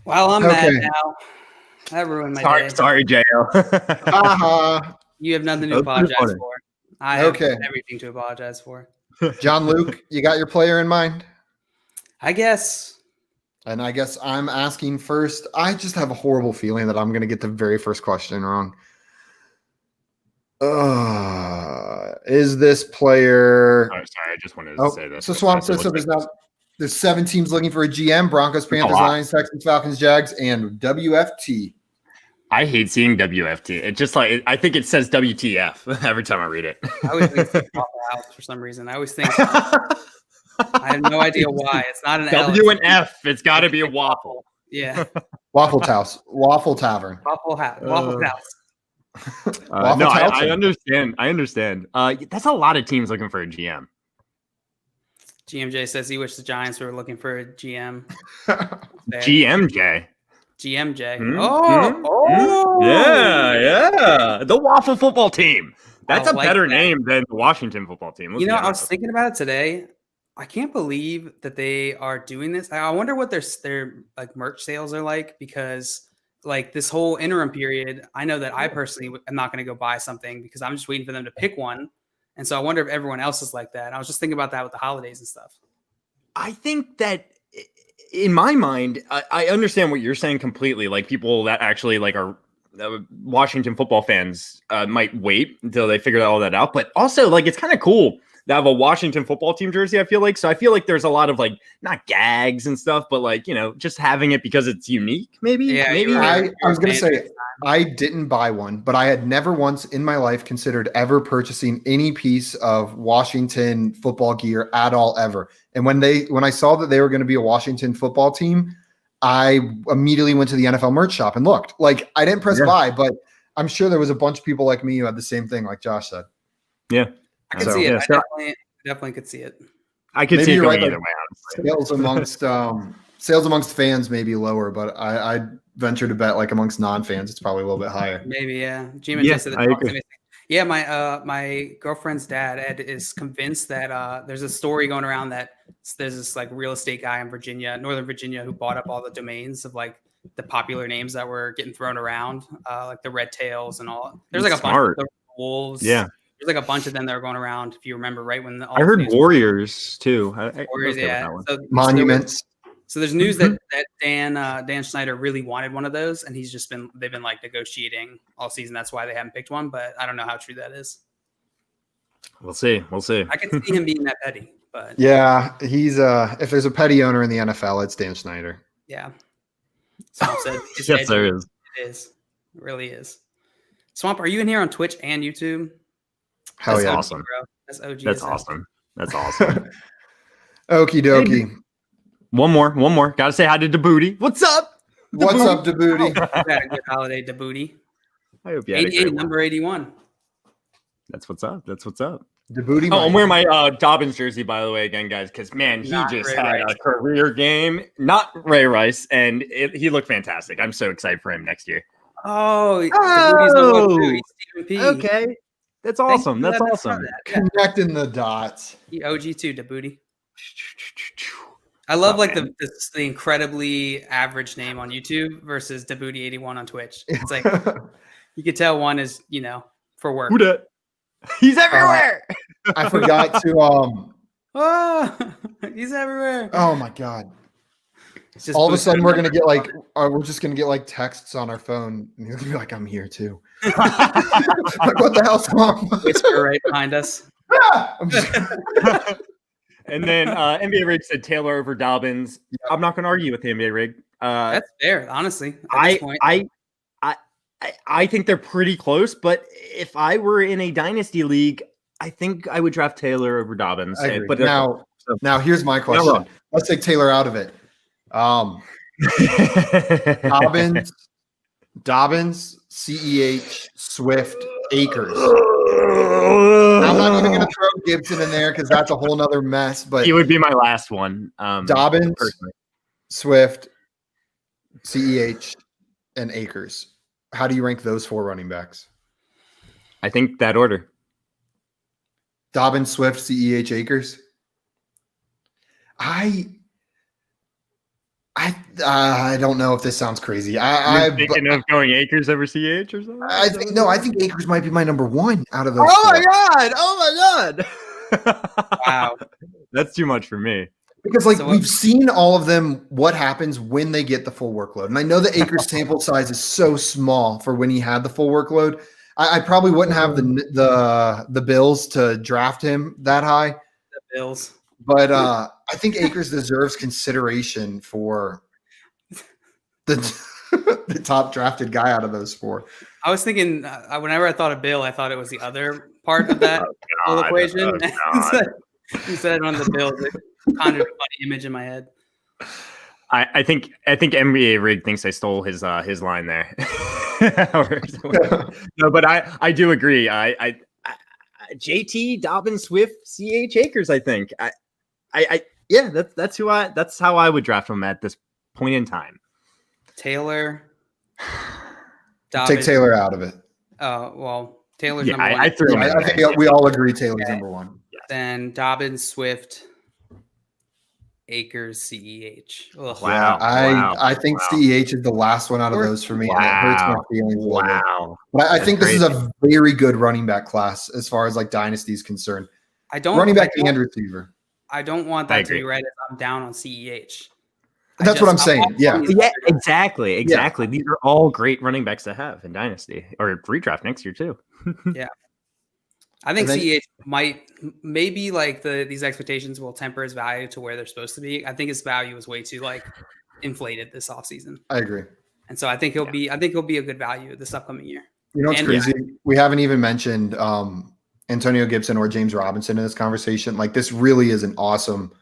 [SPEAKER 2] Well, I'm mad now. That ruined my day.
[SPEAKER 3] Sorry, JL.
[SPEAKER 2] You have nothing to
[SPEAKER 3] That was pretty
[SPEAKER 2] apologize
[SPEAKER 3] funny.
[SPEAKER 2] for. I have everything to apologize for.
[SPEAKER 1] John Luke, you got your player in mind?
[SPEAKER 2] I guess.
[SPEAKER 1] And I guess I'm asking first. I just have a horrible feeling that I'm going to get the very first question wrong. Is this player?
[SPEAKER 3] Oh, sorry, I just wanted to say this.
[SPEAKER 1] So Swamp says so. There's 7 teams looking for a GM: Broncos, Panthers, Lions, Texans, Falcons, Jags, and WFT.
[SPEAKER 3] I hate seeing WFT. It just like I think it says WTF every time I read it.
[SPEAKER 2] I always think it's Waffle House for some reason. I always think I have no idea why. It's not an
[SPEAKER 3] W
[SPEAKER 2] L.
[SPEAKER 3] and F. It's got to be a waffle.
[SPEAKER 2] Yeah.
[SPEAKER 1] Waffle House, Waffle Tavern.
[SPEAKER 2] Waffle House. Waffle House.
[SPEAKER 3] No, I understand. That's a lot of teams looking for a GM.
[SPEAKER 2] GMJ says he wished the Giants were looking for a GM.
[SPEAKER 3] GMJ.
[SPEAKER 2] GMJ.
[SPEAKER 3] Mm-hmm. Yeah. The Waffle Football Team. That's a better
[SPEAKER 2] that
[SPEAKER 3] name than the Washington Football Team.
[SPEAKER 2] You know, I was thinking about it today. I can't believe that they are doing this. I wonder what their like merch sales are like because like this whole interim period, I know that I personally am not going to go buy something because I'm just waiting for them to pick one. And so I wonder if everyone else is like that. I was just thinking about that with the holidays and stuff.
[SPEAKER 3] I think that in my mind, I understand what you're saying completely. Like people that actually like are Washington football fans might wait until they figure all that out. But also like, it's kind of cool to have a Washington football team jersey, I feel like. So I feel like there's a lot of like, not gags and stuff, but like, you know, just having it because it's unique, maybe.
[SPEAKER 2] Yeah,
[SPEAKER 3] maybe.
[SPEAKER 1] I was going to say, I didn't buy one, but I had never once in my life considered ever purchasing any piece of Washington football gear at all, ever. And when I saw that they were going to be a Washington football team, I immediately went to the NFL merch shop and looked. Like I didn't press buy, but I'm sure there was a bunch of people like me who had the same thing, like Josh said.
[SPEAKER 3] Yeah.
[SPEAKER 2] I can see it. I definitely could see it.
[SPEAKER 3] I could see it going either way.
[SPEAKER 1] Sales amongst fans may be lower, but I venture to bet like amongst non-fans, it's probably a little bit higher.
[SPEAKER 2] Maybe, yeah. Yeah, my girlfriend's dad, Ed, is convinced that there's a story going around that there's this like real estate guy in Northern Virginia, who bought up all the domains of like the popular names that were getting thrown around, like the Red Tails and all. There's like a bunch of the Wolves.
[SPEAKER 3] Yeah.
[SPEAKER 2] There's like a bunch of them that are going around. If you remember, right when
[SPEAKER 3] I heard Warriors too.
[SPEAKER 2] Warriors, yeah.
[SPEAKER 1] Monuments.
[SPEAKER 2] So there's news that Dan Snyder really wanted one of those, and they've been like negotiating all season. That's why they haven't picked one, but I don't know how true that is.
[SPEAKER 3] We'll see.
[SPEAKER 2] I could see him being that petty, But
[SPEAKER 1] Yeah, he's if there's a petty owner in the NFL, it's Dan Snyder.
[SPEAKER 2] yeah. Swamp said,
[SPEAKER 3] Yes, there is.
[SPEAKER 2] It is. It really is. Swamp, are you in here on Twitch and YouTube?
[SPEAKER 1] Hell
[SPEAKER 2] That's
[SPEAKER 1] yeah.
[SPEAKER 2] OG,
[SPEAKER 3] Awesome.
[SPEAKER 2] bro. That's OG.
[SPEAKER 3] That's awesome. That's awesome.
[SPEAKER 1] Okie dokie.
[SPEAKER 3] One more. Gotta say hi to Djibouti. What's up?
[SPEAKER 1] What's up, Djibouti?
[SPEAKER 2] You had a good holiday, Djibouti.
[SPEAKER 3] I hope you had a
[SPEAKER 2] 88,
[SPEAKER 3] great one.
[SPEAKER 2] number 81.
[SPEAKER 3] That's what's up.
[SPEAKER 1] Djibouti.
[SPEAKER 3] Oh, I'm wearing my Dobbins jersey, by the way, again, guys, because, man, he
[SPEAKER 2] Not
[SPEAKER 3] just
[SPEAKER 2] Ray
[SPEAKER 3] had
[SPEAKER 2] Rice.
[SPEAKER 3] a career game. Not Ray Rice, and he looked fantastic. I'm so excited for him next year.
[SPEAKER 2] Oh, Djibouti's number 1 too. He's Stephen P.
[SPEAKER 3] Okay. That's
[SPEAKER 2] Thank
[SPEAKER 3] awesome.
[SPEAKER 2] you for
[SPEAKER 3] That's
[SPEAKER 2] letting us
[SPEAKER 3] awesome.
[SPEAKER 2] know that.
[SPEAKER 1] Connecting the dots.
[SPEAKER 2] He OG too, Djibouti. I love
[SPEAKER 3] up,
[SPEAKER 2] like
[SPEAKER 3] man?
[SPEAKER 2] the incredibly average name on YouTube versus Djibouti81 on Twitch. It's like you could tell one is, for work.
[SPEAKER 3] Who dat? He's everywhere.
[SPEAKER 1] I forgot to
[SPEAKER 2] Oh, he's everywhere.
[SPEAKER 1] oh my god.
[SPEAKER 2] It's just
[SPEAKER 1] All of a
[SPEAKER 2] boosting
[SPEAKER 1] sudden we're gonna
[SPEAKER 2] numbers.
[SPEAKER 1] get like we're just gonna get like texts on our phone and you're gonna be like, I'm here too. Like, what the hell's wrong?
[SPEAKER 2] Whisper right behind us.
[SPEAKER 1] I'm just
[SPEAKER 3] And then NBA Rig said Taylor over Dobbins. I'm not going to argue with the NBA Rig.
[SPEAKER 2] That's fair, honestly. At this point.
[SPEAKER 3] I think they're pretty close, but if I were in a dynasty league, I think I would draft Taylor over Dobbins.
[SPEAKER 1] I agree.
[SPEAKER 3] But
[SPEAKER 1] now here's my question. Let's take Taylor out of it. Dobbins, CEH, Swift, Akers. I'm not even going to throw Gibson in there because that's a whole nother mess. But
[SPEAKER 3] he would be my last one.
[SPEAKER 1] Dobbins,
[SPEAKER 3] personally.
[SPEAKER 1] Swift, CEH, and Akers. How do you rank those 4 running backs?
[SPEAKER 3] I think that order.
[SPEAKER 1] Dobbins, Swift, CEH, Akers. I don't know if this sounds crazy.
[SPEAKER 3] I'm thinking of going Akers over CH or something.
[SPEAKER 1] I think Akers might be my number 1 out of those.
[SPEAKER 3] Oh
[SPEAKER 1] 4.
[SPEAKER 3] my god!
[SPEAKER 2] Wow.
[SPEAKER 3] That's too much for me.
[SPEAKER 1] Because we've seen all of them, what happens when they get the full workload. And I know that Akers' sample size is so small for when he had the full workload. I probably wouldn't have the Bills to draft him that high.
[SPEAKER 2] The Bills.
[SPEAKER 1] But I think Akers deserves consideration for the top drafted guy out of those 4.
[SPEAKER 2] I was thinking whenever I thought of Bill, I thought it was the other part of that whole equation. You said on the Bills, it conjured a funny image in my head.
[SPEAKER 3] I think NBA Rig thinks I stole his line there. No, but I do agree. I JT, Dobbins, Swift, CH, Akers. I think that's how I would draft him at this point in time.
[SPEAKER 2] Taylor.
[SPEAKER 1] Take Taylor out of it.
[SPEAKER 2] Oh, well, Taylor's
[SPEAKER 3] Yeah,
[SPEAKER 2] number 1.
[SPEAKER 3] I threw him in
[SPEAKER 1] I think we all agree Taylor's number 1.
[SPEAKER 2] Then Dobbins, Swift, Akers, CEH. Ugh.
[SPEAKER 3] Wow.
[SPEAKER 1] I think CEH is the last one out of those for me. And it hurts my feelings a little bit.
[SPEAKER 3] Wow.
[SPEAKER 1] But I think this is a very good running back class as far as dynasty is concerned. Running back and receiver.
[SPEAKER 2] I don't want that to be read as I'm down on CEH.
[SPEAKER 1] That's what I'm saying. Yeah.
[SPEAKER 3] Yeah, exactly. Yeah. These are all great running backs to have in dynasty or redraft next year too.
[SPEAKER 2] Yeah. I think CEH maybe these expectations will temper his value to where they're supposed to be. I think his value is way too inflated this offseason.
[SPEAKER 1] I agree.
[SPEAKER 2] And so I think he'll be a good value this upcoming year.
[SPEAKER 1] You know what's crazy? We haven't even mentioned Antonio Gibson or James Robinson in this conversation. This really is an awesome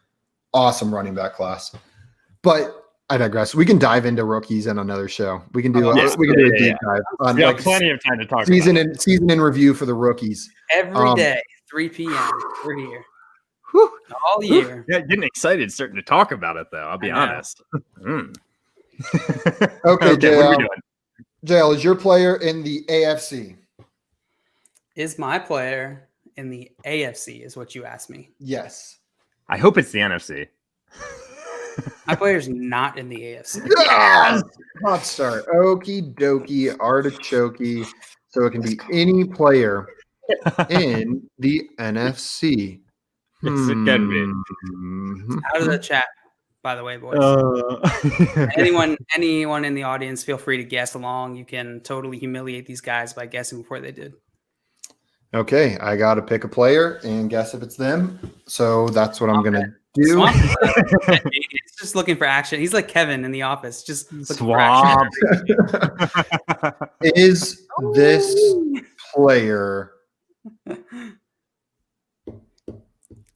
[SPEAKER 1] running back class. But I digress. We can dive into rookies in another show. We can do a deep dive on
[SPEAKER 3] plenty of time to talk
[SPEAKER 1] season
[SPEAKER 3] about
[SPEAKER 1] season in review for the rookies.
[SPEAKER 2] Every day, 3 p.m. We're here. All year.
[SPEAKER 3] Yeah, getting excited starting to talk about it though. I'll be honest.
[SPEAKER 1] Okay,
[SPEAKER 3] what are we doing?
[SPEAKER 1] JL, is your player in the AFC?
[SPEAKER 2] Is my player in the AFC is what you asked me.
[SPEAKER 1] Yes.
[SPEAKER 3] I hope it's the NFC.
[SPEAKER 2] My player's not in the AFC.
[SPEAKER 1] Yes! Hot start. Okie dokie, artichokey. So it can be any player in the NFC.
[SPEAKER 3] Yes, it can be.
[SPEAKER 2] Out of the chat, by the way, boys. Anyone in the audience, feel free to guess along. You can totally humiliate these guys by guessing before they did.
[SPEAKER 1] Okay, I got to pick a player and guess if it's them. So that's what I'm going to do.
[SPEAKER 2] Swamp, he's just looking for action. He's like Kevin in The Office, just looking for action.
[SPEAKER 1] Is this player?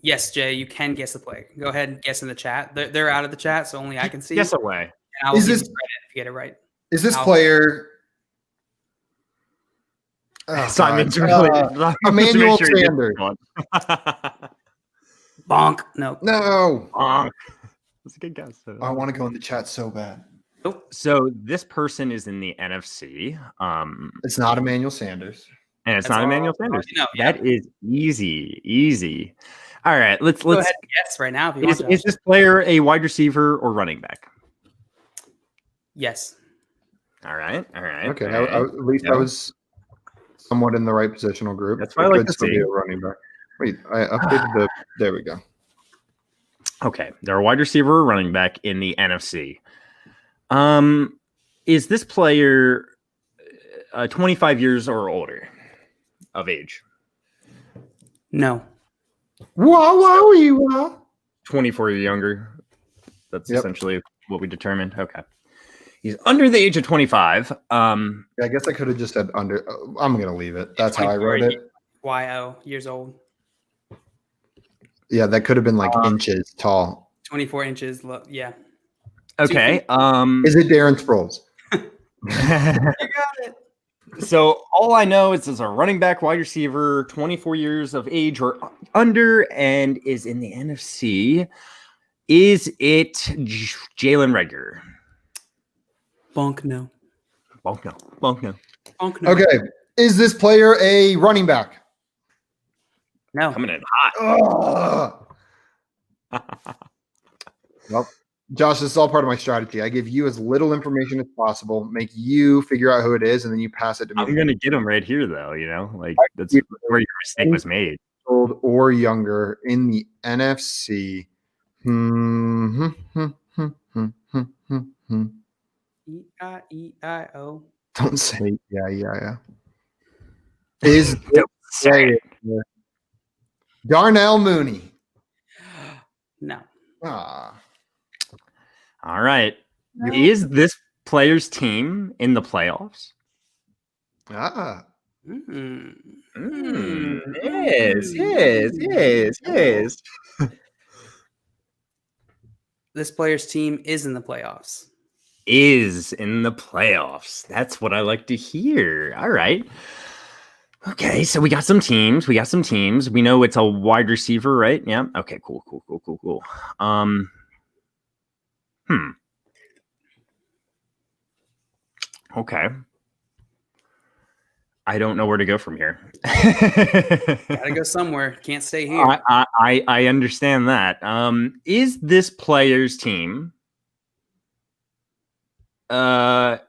[SPEAKER 2] Yes, Jay, you can guess the player. Go ahead and guess in the chat. They're out of the chat, so only I can see.
[SPEAKER 3] Guess away.
[SPEAKER 2] And I will give you credit if you get it right.
[SPEAKER 1] Is this player?
[SPEAKER 3] Simon's
[SPEAKER 1] Emmanuel Sanders.
[SPEAKER 2] Bonk. No.
[SPEAKER 3] Bonk. That's a good guess.
[SPEAKER 1] I want to go in the chat so bad.
[SPEAKER 2] Nope.
[SPEAKER 3] So this person is in the NFC.
[SPEAKER 1] It's not Emmanuel Sanders.
[SPEAKER 3] And it's not Emmanuel Sanders.
[SPEAKER 2] You know, yeah.
[SPEAKER 3] That is easy. All right, let's
[SPEAKER 2] go ahead and guess right now. If you want to.
[SPEAKER 3] Is this player a wide receiver or running back?
[SPEAKER 2] Yes.
[SPEAKER 3] All right.
[SPEAKER 1] Okay, at least I was somewhat in the right positional group.
[SPEAKER 3] That's what I like to see.
[SPEAKER 1] Be a running back. Wait, I updated the. There we go.
[SPEAKER 3] Okay, they're a wide receiver or running back in the NFC. Is this player 25 years or older of age?
[SPEAKER 2] No.
[SPEAKER 1] Wow.
[SPEAKER 3] 24 or younger. That's essentially what we determined. Okay. He's under the age of 25.
[SPEAKER 1] I guess I could have just said under. I'm going to leave it. That's how I wrote it.
[SPEAKER 2] YO, years old.
[SPEAKER 1] Yeah, that could have been like inches tall.
[SPEAKER 2] 24 inches. Yeah.
[SPEAKER 3] Okay.
[SPEAKER 1] Is it Darren Sproles?
[SPEAKER 2] You got it.
[SPEAKER 3] So all I know is there's a running back, wide receiver, 24 years of age or under, and is in the NFC. Is it Jalen Reagor?
[SPEAKER 2] Bonk no.
[SPEAKER 1] Okay. Is this player a running back?
[SPEAKER 2] No.
[SPEAKER 3] Coming in hot.
[SPEAKER 1] Well, Josh, this is all part of my strategy. I give you as little information as possible, make you figure out who it is, and then you pass it to me.
[SPEAKER 3] I'm going to get him right here, though. Like that's where your mistake was made.
[SPEAKER 1] Old or younger in the NFC.
[SPEAKER 2] E-I-E-I-O.
[SPEAKER 1] Don't say yeah. Is Darnell Mooney?
[SPEAKER 2] No.
[SPEAKER 1] Ah.
[SPEAKER 3] All right. No. Is this player's team in the playoffs?
[SPEAKER 1] Ah.
[SPEAKER 3] Yes.
[SPEAKER 2] This player's team is in the playoffs.
[SPEAKER 3] Is in the playoffs. That's what I like to hear. All right. Okay, so we got some teams. We know it's a wide receiver, right? Yeah. Okay, cool. Okay. I don't know where to go from here.
[SPEAKER 2] Gotta go somewhere. Can't stay here.
[SPEAKER 3] I understand that. Is this player's team? Are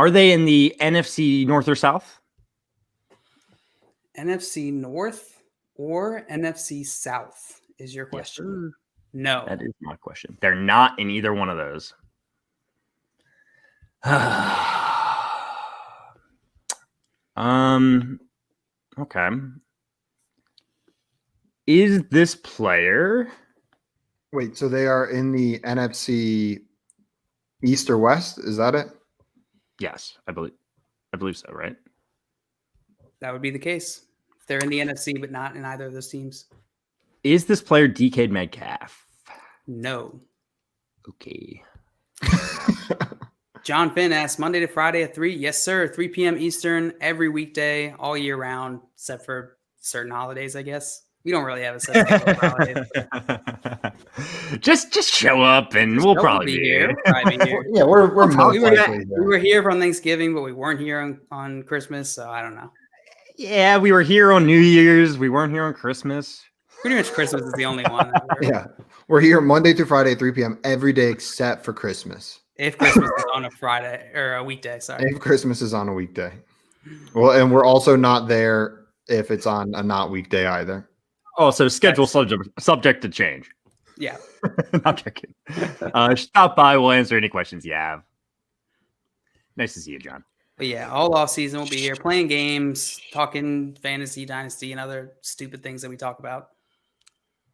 [SPEAKER 3] they in the NFC North or South?
[SPEAKER 2] NFC North or NFC South is your question? Yes, no.
[SPEAKER 3] That is my question. They're not in either one of those. Okay. Is this player?
[SPEAKER 1] Wait, so they are in the NFC East or West? Is that it?
[SPEAKER 3] Yes, I believe so, right?
[SPEAKER 2] That would be the case. If they're in the NFC, but not in either of those teams.
[SPEAKER 3] Is this player DK Metcalf?
[SPEAKER 2] No.
[SPEAKER 3] Okay.
[SPEAKER 2] John Finn asks, Monday to Friday at 3? Yes, sir. 3 p.m. Eastern every weekday, all year round, except for certain holidays, I guess. We don't really have a set schedule for holidays.
[SPEAKER 3] Just show up and we'll probably be here.
[SPEAKER 1] Yeah, we
[SPEAKER 2] were here on Thanksgiving, but we weren't here on Christmas, so I don't know.
[SPEAKER 3] Yeah, we were here on New Year's. We weren't here on Christmas.
[SPEAKER 2] Pretty much Christmas is the only one.
[SPEAKER 1] Yeah, we're here Monday through Friday at 3 p.m. every day except for Christmas.
[SPEAKER 2] If Christmas is on a Friday or a weekday, sorry.
[SPEAKER 1] If Christmas is on a weekday. Well, and we're also not there if it's on a not weekday either.
[SPEAKER 3] Also, schedule subject to change.
[SPEAKER 2] Yeah.
[SPEAKER 3] I'm checking. Stop by. We'll answer any questions you have. Nice to see you, John.
[SPEAKER 2] But yeah, all off season we'll be here playing games, talking fantasy, dynasty, and other stupid things that we talk about.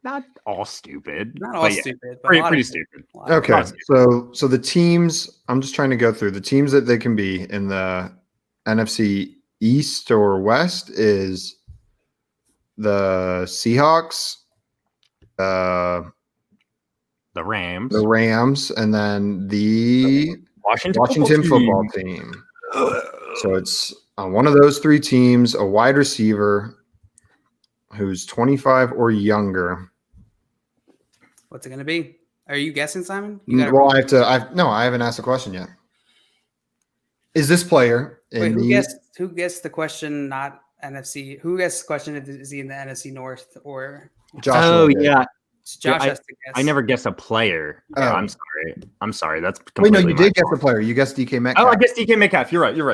[SPEAKER 3] Not all stupid.
[SPEAKER 2] Not all
[SPEAKER 3] but yeah,
[SPEAKER 2] stupid, but
[SPEAKER 3] pretty stupid.
[SPEAKER 1] Okay, so the teams, I'm just trying to go through the teams that they can be in the NFC East or West is the Seahawks,
[SPEAKER 3] The
[SPEAKER 1] the Rams, and then the Washington football team. So it's on one of those three teams, a wide receiver who's 25 or younger.
[SPEAKER 2] What's it going to be? Are you guessing, Simon?
[SPEAKER 1] Well, I haven't asked the question yet. Is this player
[SPEAKER 2] Wait, who guessed the question? Not NFC. Who guessed the question? Is he in the NFC North or?
[SPEAKER 1] Joshua did.
[SPEAKER 3] yeah.
[SPEAKER 2] Josh has to guess.
[SPEAKER 3] I never guessed a player.
[SPEAKER 1] Oh.
[SPEAKER 3] I'm sorry. That's
[SPEAKER 1] Wait, no,
[SPEAKER 3] completely
[SPEAKER 1] you did guess
[SPEAKER 3] fault.
[SPEAKER 1] the player. You guessed DK Metcalf.
[SPEAKER 3] Oh, I guess DK Metcalf. You're right.
[SPEAKER 2] You're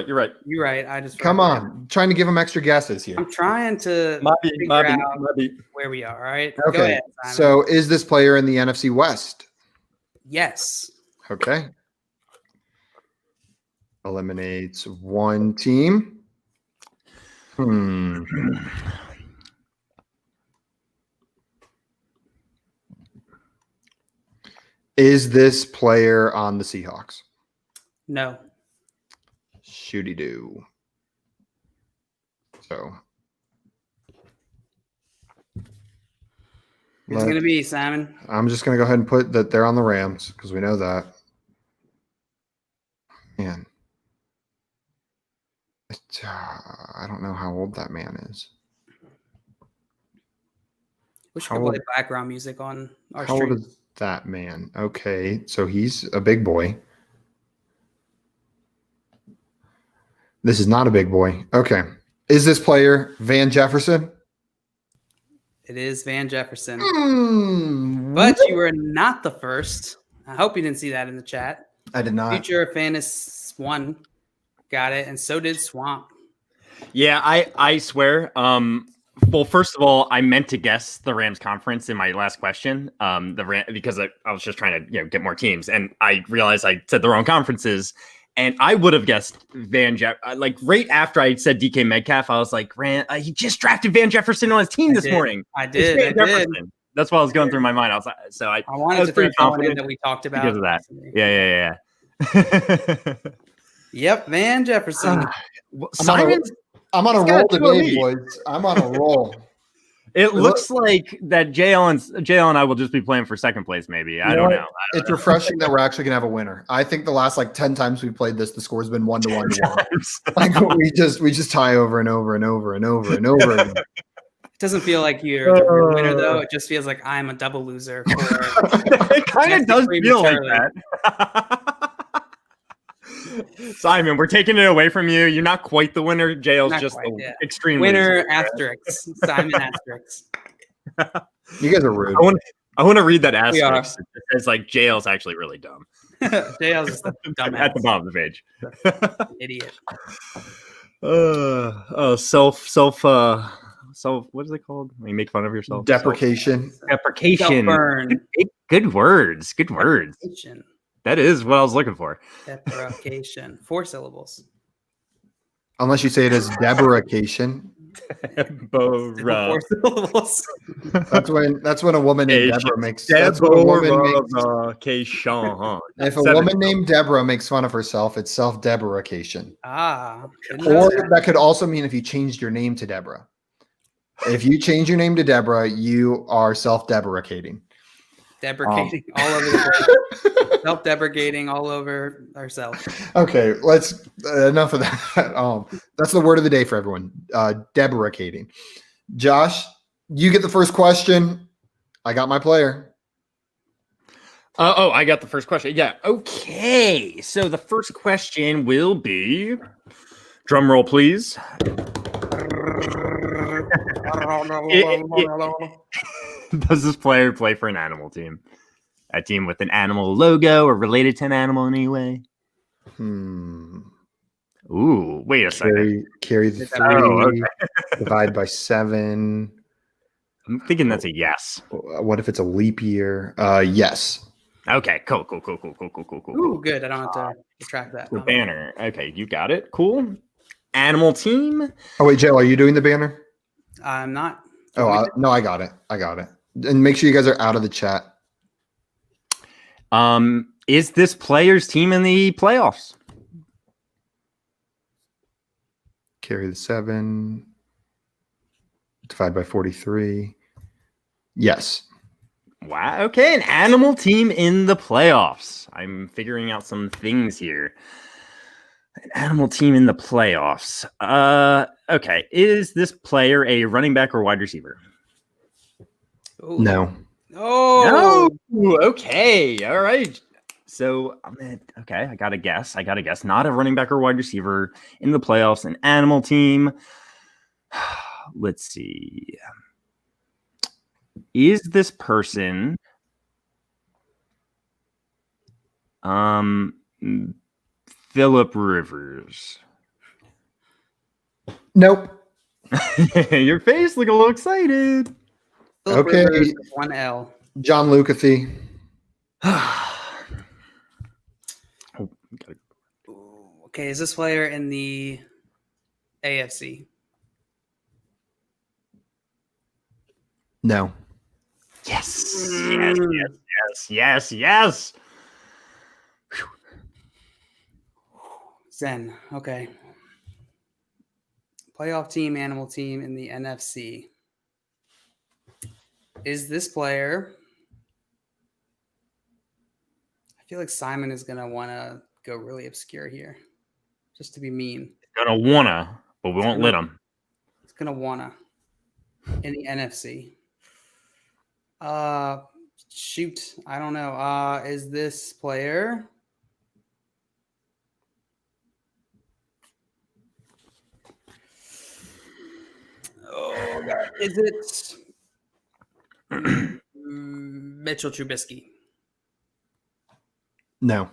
[SPEAKER 2] right. I just
[SPEAKER 1] Come on, trying to give him extra guesses here.
[SPEAKER 2] I'm trying to figure out where we are. All right.
[SPEAKER 1] Okay.
[SPEAKER 2] Go ahead, Simon.
[SPEAKER 1] So is this player in the NFC West?
[SPEAKER 2] Yes.
[SPEAKER 1] Okay. Eliminates one team. Is this player on the Seahawks?
[SPEAKER 2] No.
[SPEAKER 1] Shooty doo. So
[SPEAKER 2] Who's it going to be, Simon?
[SPEAKER 1] I'm just going to go ahead and put that they're on the Rams because we know that. Man. I don't know how old that man is.
[SPEAKER 2] We should play background music on our
[SPEAKER 1] How
[SPEAKER 2] stream.
[SPEAKER 1] old is that man? Okay, so he's a big boy. This is not a big boy. Okay. Is this player Van Jefferson?
[SPEAKER 2] It is Van Jefferson. But you were not the first. I hope you didn't see that in the chat.
[SPEAKER 1] I did not.
[SPEAKER 2] Future Fantasy 1 got it, and so did Swamp.
[SPEAKER 3] Yeah, I swear. Well, first of all, I meant to guess the Rams conference in my last question. Because I was just trying to get more teams, and I realized I said the wrong conferences. And I would have guessed Van Jefferson. Like right after I said DK Metcalf, I was like, he just drafted Van Jefferson on his team this morning.
[SPEAKER 2] I did.
[SPEAKER 3] That's what was going through my mind. I was like, I
[SPEAKER 2] wanted
[SPEAKER 3] was pretty confident
[SPEAKER 2] that we talked about
[SPEAKER 3] because of that. Yeah.
[SPEAKER 2] Yep, Van Jefferson.
[SPEAKER 1] I'm on a roll today, boys. I'm on a roll.
[SPEAKER 3] It looks like that JL and I will just be playing for second place, maybe. I don't know.
[SPEAKER 1] It's refreshing that we're actually gonna have a winner. I think the last 10 times we played this, the score's been 1 to 1 to 1. Like we just tie over and over and over and over and over again.
[SPEAKER 2] It doesn't feel like you're the real winner, though. It just feels like I'm a double loser.
[SPEAKER 3] It kind of does feel like that. Simon, we're taking it away from you. You're not quite the winner. JL's just extreme
[SPEAKER 2] winner. Asterisk. Simon asterisk.
[SPEAKER 1] You guys are rude.
[SPEAKER 3] I want to read that asterisk. It says JL's actually really dumb.
[SPEAKER 2] JL's just a dumbass.
[SPEAKER 3] At the bottom of the page.
[SPEAKER 2] Idiot.
[SPEAKER 3] What is it called when you make fun of yourself?
[SPEAKER 1] Deprecation.
[SPEAKER 3] Deprecation. Good words. That is what I was looking for.
[SPEAKER 2] Deprecation. 4 syllables.
[SPEAKER 1] Unless you say it as deprecation.
[SPEAKER 2] 4 syllables.
[SPEAKER 1] That's when a woman named Deborah makes. If a woman named Deborah makes fun of herself, it's self-deprecation.
[SPEAKER 2] Or
[SPEAKER 1] that could also mean if you changed your name to Deborah. If you change your name to Deborah, you are self-deprecating.
[SPEAKER 2] Deprecating all over the place. Self-deprecating all over ourselves.
[SPEAKER 1] Okay, let's enough of that. That's the word of the day for everyone. Deprecating. Josh, you get the first question. I got my player.
[SPEAKER 3] I got the first question. Yeah. Okay. So the first question will be, drum roll, please. Does this player play for an animal team? A team with an animal logo or related to an animal in any way? Ooh, wait a second.
[SPEAKER 1] Carry the 3. Divide by 7.
[SPEAKER 3] I'm thinking that's a yes.
[SPEAKER 1] What if it's a leap year? Yes.
[SPEAKER 3] Okay, cool.
[SPEAKER 2] Ooh, good. I don't have to track that.
[SPEAKER 3] The banner. Okay, you got it. Cool. Animal team.
[SPEAKER 1] Oh wait, Joe, are you doing the banner?
[SPEAKER 2] I'm not.
[SPEAKER 1] Oh no, I got it. And make sure you guys are out of the chat.
[SPEAKER 3] Is this player's team in the playoffs?
[SPEAKER 1] Carry the 7. Divide by 43. Yes.
[SPEAKER 3] Wow. Okay, an animal team in the playoffs. I'm figuring out some things here. An animal team in the playoffs. Okay. Is this player a running back or wide receiver?
[SPEAKER 2] Ooh.
[SPEAKER 1] No.
[SPEAKER 2] Oh.
[SPEAKER 3] No. Okay. All right. So okay. I gotta guess. Not a running back or wide receiver in the playoffs. An animal team. Let's see. Is this person Philip Rivers?
[SPEAKER 1] Nope.
[SPEAKER 3] Your face look a little excited.
[SPEAKER 2] Philip
[SPEAKER 1] Okay.
[SPEAKER 2] Rivers with 1 L.
[SPEAKER 1] John Lucathy.
[SPEAKER 2] Okay, is this player in the AFC?
[SPEAKER 1] No.
[SPEAKER 3] Yes.
[SPEAKER 2] Mm.
[SPEAKER 3] Yes.
[SPEAKER 2] Zen. Okay. Playoff team, animal team in the NFC. Is this player? I feel like Simon is going to want to go really obscure here, just to be mean.
[SPEAKER 3] Gonna wanna, but we won't let him.
[SPEAKER 2] It's going to want to in the NFC. Shoot. I don't know. Is this player? Oh, God. Is it Mitchell Trubisky?
[SPEAKER 1] No.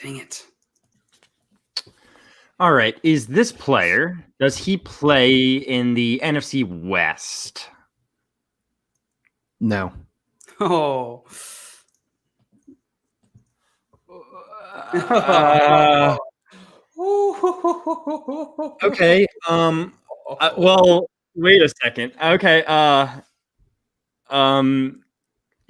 [SPEAKER 2] Dang it.
[SPEAKER 3] All right. Is this player, does he play in the NFC West?
[SPEAKER 1] No.
[SPEAKER 2] Oh.
[SPEAKER 3] Okay. Well, wait a second. Okay. Yeah.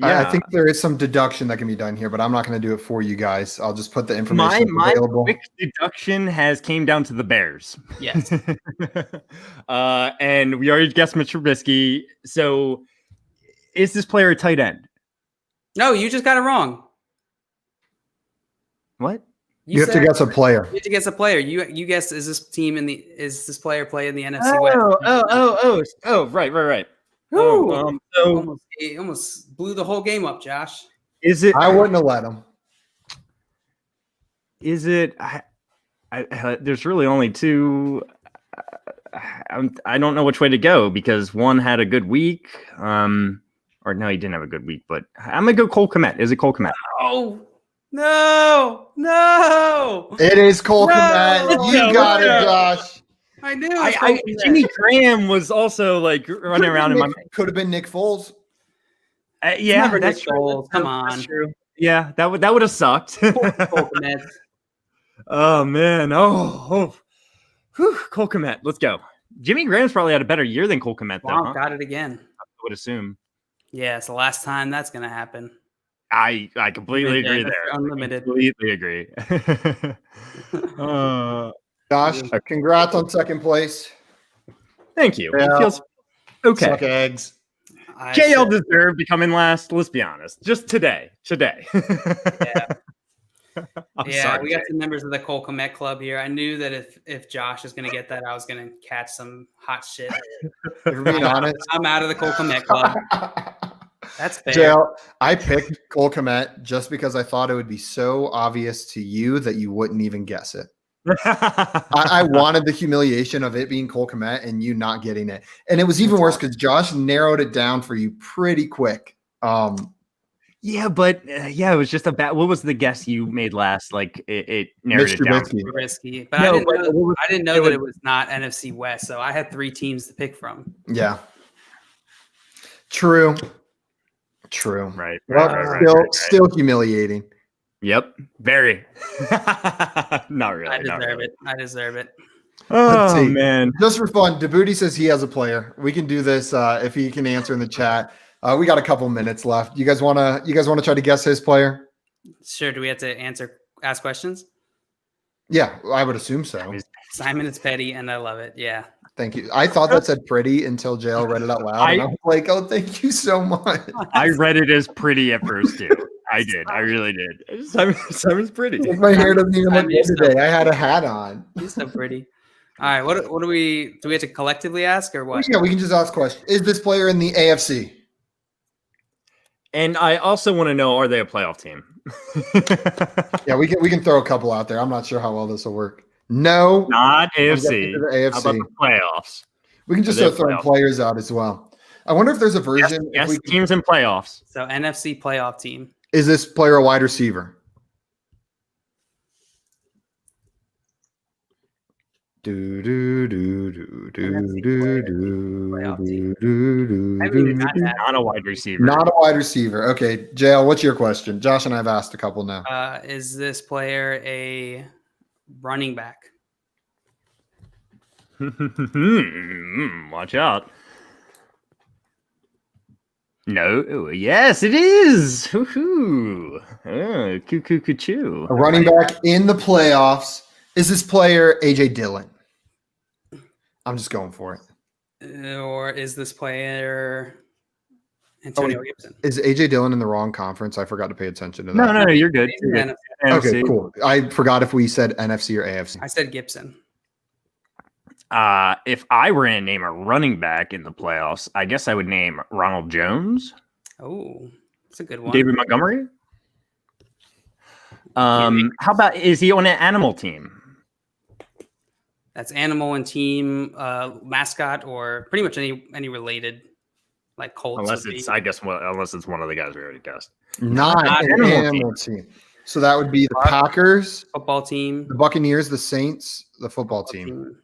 [SPEAKER 1] I think there is some deduction that can be done here, but I'm not going to do it for you guys. I'll just put the information
[SPEAKER 3] my
[SPEAKER 1] available.
[SPEAKER 3] quick deduction has came down to the Bears.
[SPEAKER 2] Yes.
[SPEAKER 3] And we already guessed Mitch Trubisky. So is this player a tight end?
[SPEAKER 2] No, you just got it wrong.
[SPEAKER 3] What?
[SPEAKER 1] You have to guess a player.
[SPEAKER 2] You have to guess a player. You guess, is this player play in the NFC West?
[SPEAKER 3] Right.
[SPEAKER 2] Ooh,
[SPEAKER 3] So
[SPEAKER 2] almost blew the whole game up, Josh.
[SPEAKER 3] is it?
[SPEAKER 1] I wouldn't have let him.
[SPEAKER 3] Is it? There's really only two. I don't know which way to go because one had a good week. Or no, he didn't have a good week. But I'm gonna go Cole Kmet. Is it Cole Kmet?
[SPEAKER 2] Oh no!
[SPEAKER 1] It is Cole
[SPEAKER 2] No!
[SPEAKER 1] Kmet. You got it, Josh.
[SPEAKER 2] I knew. It was Cole Kmet.
[SPEAKER 3] Jimmy Graham was also like running around in my.
[SPEAKER 1] Could have been Nick Foles.
[SPEAKER 3] Yeah,
[SPEAKER 2] Never
[SPEAKER 3] that's
[SPEAKER 2] Nick
[SPEAKER 3] true.
[SPEAKER 2] Foles. Come
[SPEAKER 3] That's
[SPEAKER 2] on.
[SPEAKER 3] true. Yeah, that would have sucked.
[SPEAKER 2] Cole Kmet.
[SPEAKER 3] Oh man. Whew. Cole Kmet. Let's go. Jimmy Graham's probably had a better year than Cole Kmet, though.
[SPEAKER 2] Wow, got it again.
[SPEAKER 3] I would assume.
[SPEAKER 2] Yeah, it's the last time that's gonna happen.
[SPEAKER 3] I completely agree there.
[SPEAKER 2] Unlimited.
[SPEAKER 3] Completely agree.
[SPEAKER 1] Josh, congrats on second place.
[SPEAKER 3] Thank you.
[SPEAKER 1] Yeah.
[SPEAKER 3] It feels okay.
[SPEAKER 1] Suck eggs.
[SPEAKER 3] JL deserved to come in last. Let's be honest. Just today.
[SPEAKER 2] Yeah.
[SPEAKER 3] I'm
[SPEAKER 2] Yeah,
[SPEAKER 3] sorry,
[SPEAKER 2] we got
[SPEAKER 3] Jay.
[SPEAKER 2] some members of the Cole Kmet Club here. I knew that if Josh is going to get that, I was going to catch some hot shit.
[SPEAKER 1] If you're being honest.
[SPEAKER 2] I'm out of the Cole Kmet Club. That's fair.
[SPEAKER 1] JL, I picked Cole Kmet just because I thought it would be so obvious to you that you wouldn't even guess it. I wanted the humiliation of it being Cole Kmet and you not getting it. And it was even worse because Josh narrowed it down for you pretty quick.
[SPEAKER 3] Yeah, but it was just a bad. What was the guess you made last? Like it narrowed
[SPEAKER 1] Mr.
[SPEAKER 3] it down.
[SPEAKER 1] Trubisky.
[SPEAKER 2] Risky, but
[SPEAKER 3] No,
[SPEAKER 2] I didn't know that it was not NFC West, so I had 3 teams to pick from.
[SPEAKER 1] Yeah. True. True.
[SPEAKER 3] Right.
[SPEAKER 1] Well,
[SPEAKER 3] right,
[SPEAKER 1] still,
[SPEAKER 3] right.
[SPEAKER 1] still humiliating.
[SPEAKER 3] Yep. Very. Not really.
[SPEAKER 2] I
[SPEAKER 3] not
[SPEAKER 2] deserve
[SPEAKER 3] really.
[SPEAKER 2] it. I deserve it.
[SPEAKER 1] Let's
[SPEAKER 3] Oh
[SPEAKER 1] see.
[SPEAKER 3] man.
[SPEAKER 1] Just for fun, Djibouti says he has a player. We can do this if he can answer in the chat. We got a couple minutes left. You guys wanna try to guess his player?
[SPEAKER 2] Sure. Do we have to ask questions?
[SPEAKER 1] Yeah, I would assume so.
[SPEAKER 2] Simon is petty, and I love it. Yeah.
[SPEAKER 1] Thank you. I thought that said pretty until JL read it out loud, and I was like, "Oh, thank you so much."
[SPEAKER 3] I read it as pretty at first too. I did. I really did. Simon's pretty.
[SPEAKER 1] Like, my hair doesn't even look good
[SPEAKER 2] so
[SPEAKER 1] today. I had a hat on.
[SPEAKER 2] He's so pretty. All right. What do we have to collectively ask or what?
[SPEAKER 1] Yeah, we can just ask questions. Is this player in the AFC?
[SPEAKER 3] And I also want to know: are they a playoff team?
[SPEAKER 1] Yeah, we can throw a couple out there. I'm not sure how well this will work. No,
[SPEAKER 3] Not
[SPEAKER 1] I'm
[SPEAKER 3] AFC.
[SPEAKER 1] guessing to the AFC.
[SPEAKER 3] How about the playoffs?
[SPEAKER 1] We can just
[SPEAKER 3] Are they
[SPEAKER 1] start throwing
[SPEAKER 3] playoff?
[SPEAKER 1] players out as well. I wonder if there's a version.
[SPEAKER 3] Yes,
[SPEAKER 1] if we can,
[SPEAKER 3] teams in playoffs.
[SPEAKER 2] So NFC playoff team.
[SPEAKER 1] is this player a wide receiver? Do do do do do
[SPEAKER 2] NFC
[SPEAKER 1] do
[SPEAKER 2] player,
[SPEAKER 1] do
[SPEAKER 2] playoff team.
[SPEAKER 1] do do
[SPEAKER 2] I haven't even
[SPEAKER 1] do.
[SPEAKER 2] got that.
[SPEAKER 3] Not a wide receiver.
[SPEAKER 1] Not a wide receiver. Okay, JL, what's your question? Josh and I have asked a couple now.
[SPEAKER 2] Is this player a running back?
[SPEAKER 3] Watch out. No. Yes, it is. Hoo-hoo. Oh, coo-coo-coo-choo.
[SPEAKER 1] A running back in the playoffs. Is this player AJ Dillon? I'm just going for it.
[SPEAKER 2] Or is this player Antonio Gibson?
[SPEAKER 1] Is AJ Dillon in the wrong conference? I forgot to pay attention to that.
[SPEAKER 3] No, you're good.
[SPEAKER 2] He's in the
[SPEAKER 1] Okay,
[SPEAKER 3] NFC.
[SPEAKER 1] cool. I forgot if we said NFC or AFC.
[SPEAKER 2] I said Gibson.
[SPEAKER 3] If I were to name a running back in the playoffs, I guess I would name Ronald Jones,
[SPEAKER 2] Oh, that's a good one.
[SPEAKER 3] David Montgomery. How about, is he on an animal team?
[SPEAKER 2] That's animal and team mascot or pretty much any related like Colts.
[SPEAKER 3] Unless
[SPEAKER 2] would
[SPEAKER 3] it's,
[SPEAKER 2] be.
[SPEAKER 3] I guess, unless it's one of the guys we already guessed.
[SPEAKER 1] Not an
[SPEAKER 3] animal
[SPEAKER 1] animal team. So that would be the Packers,
[SPEAKER 2] Football team.
[SPEAKER 1] the Buccaneers, the Saints, the football team.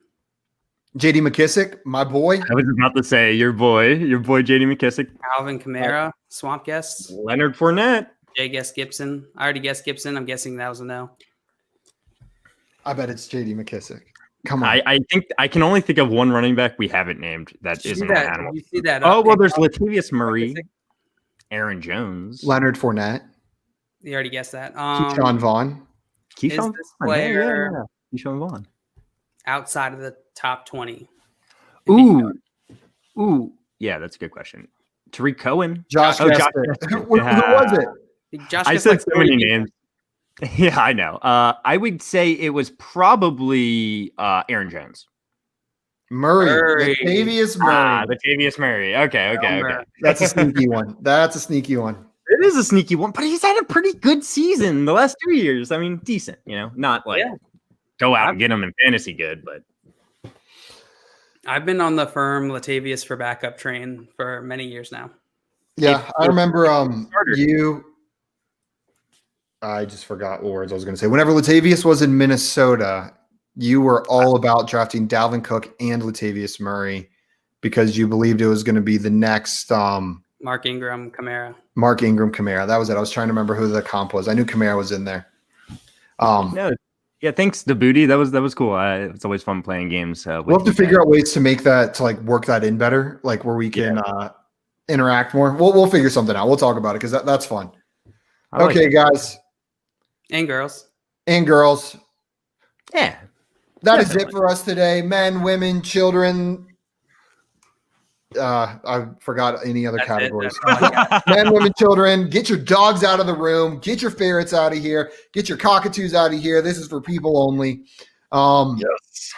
[SPEAKER 1] JD McKissick, my boy.
[SPEAKER 3] I was about to say your boy JD McKissick,
[SPEAKER 2] Alvin Kamara. Swamp guess.
[SPEAKER 3] Leonard Fournette.
[SPEAKER 2] Jay guessed Gibson. I already guessed Gibson. I'm guessing that was a no.
[SPEAKER 1] I bet it's JD McKissick. Come on.
[SPEAKER 3] I think I can only think of one running back we haven't named that
[SPEAKER 2] You see
[SPEAKER 3] isn't an
[SPEAKER 2] that?
[SPEAKER 3] animal.
[SPEAKER 2] You see that?
[SPEAKER 3] Oh, well, there's
[SPEAKER 2] pick-
[SPEAKER 3] Latavius Murray, Aaron Jones,
[SPEAKER 1] Leonard Fournette,
[SPEAKER 2] You already guessed that.
[SPEAKER 1] Keyshawn Vaughn.
[SPEAKER 3] Keyshawn
[SPEAKER 2] this
[SPEAKER 3] Vaughn.
[SPEAKER 2] player-
[SPEAKER 3] Yeah. Keyshawn Vaughn.
[SPEAKER 2] Outside of the top 20.
[SPEAKER 3] Ooh, yeah, that's a good question. Tariq Cohen.
[SPEAKER 1] Josh
[SPEAKER 3] Oh,
[SPEAKER 1] guessed
[SPEAKER 3] Josh
[SPEAKER 1] it.
[SPEAKER 3] guessed it.
[SPEAKER 1] Who was it?
[SPEAKER 2] Josh
[SPEAKER 3] I
[SPEAKER 2] guessed
[SPEAKER 3] said
[SPEAKER 2] like
[SPEAKER 3] so
[SPEAKER 2] 40
[SPEAKER 3] many
[SPEAKER 2] people.
[SPEAKER 3] names. Yeah, I know. I would say it was probably Aaron Jones.
[SPEAKER 1] Murray. Latavius Murray.
[SPEAKER 3] Latavius Murray. Okay.
[SPEAKER 1] That's a sneaky one. That's a sneaky one.
[SPEAKER 3] It is a sneaky one, but he's had a pretty good season the last 2 years. I mean, decent, not like go out and get him in fantasy good, but
[SPEAKER 2] I've been on the firm Latavius for backup train for many years now.
[SPEAKER 1] Yeah, I remember you. I just forgot what words I was going to say. Whenever Latavius was in Minnesota, you were all about drafting Dalvin Cook and Latavius Murray because you believed it was going to be the next
[SPEAKER 2] Mark Ingram, Kamara.
[SPEAKER 1] Mark Ingram Kamara. That was it. I was trying to remember who the comp was. I knew Kamara was in there.
[SPEAKER 3] Yeah, thanks to Booty. That was cool. It's always fun playing games.
[SPEAKER 1] We'll have to figure out ways to make that to like work that in better, like where we can interact more. We'll figure something out. We'll talk about it because that's fun. Okay, guys
[SPEAKER 2] And girls.
[SPEAKER 1] and girls,
[SPEAKER 3] Yeah.
[SPEAKER 1] that is it for us today. Men, women, children. I forgot any other
[SPEAKER 2] That's
[SPEAKER 1] categories.
[SPEAKER 2] It. That's all I got.
[SPEAKER 1] Men, women, children, get your dogs out of the room. Get your ferrets out of here. Get your cockatoos out of here. This is for people only.
[SPEAKER 3] Yes.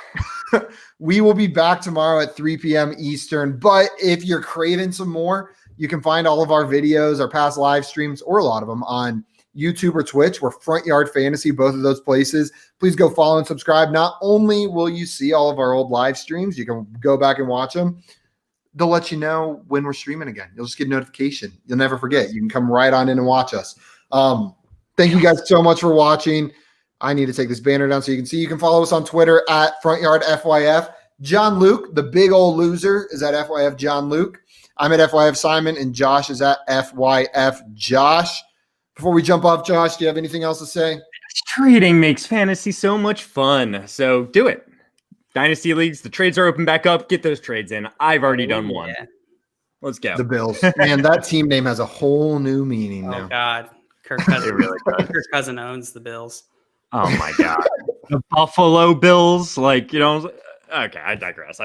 [SPEAKER 1] We will be back tomorrow at 3 p.m. Eastern. But if you're craving some more, you can find all of our videos, our past live streams, or a lot of them on YouTube or Twitch. We're Front Yard Fantasy, both of those places. Please go follow and subscribe. Not only will you see all of our old live streams, you can go back and watch them. They'll let you know when we're streaming again. You'll just get a notification. You'll never forget. You can come right on in and watch us. Thank you guys so much for watching. I need to take this banner down so you can see. You can follow us on Twitter at FrontYardFYF. John Luke, the big old loser, is at FYF John Luke. I'm at FYF Simon, and Josh is at FYF Josh. Before we jump off, Josh, do you have anything else to say?
[SPEAKER 3] Trading makes fantasy so much fun. So do it. Dynasty leagues, the trades are open back up. Get those trades in. I've already done one. Let's go.
[SPEAKER 1] The Bills. Man, that team name has a whole new meaning
[SPEAKER 2] Oh
[SPEAKER 1] now.
[SPEAKER 2] God, Kirk Cousins.
[SPEAKER 3] really does.
[SPEAKER 2] Kirk Cousins owns the Bills.
[SPEAKER 3] Oh my God. The Buffalo Bills, like, you know, okay, I digress.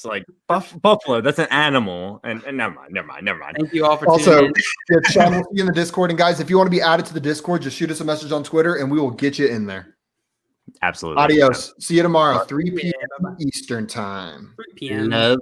[SPEAKER 3] Like Buffalo, that's an animal. And never mind.
[SPEAKER 2] Thank you all for
[SPEAKER 1] Also,
[SPEAKER 2] tuning in.
[SPEAKER 1] Sean will see you in the Discord. And guys, if you want to be added to the Discord, just shoot us a message on Twitter and we will get you in there.
[SPEAKER 3] Absolutely.
[SPEAKER 1] Adios. See you tomorrow, 3 p.m. Eastern time.
[SPEAKER 2] 3 p.m.
[SPEAKER 3] Love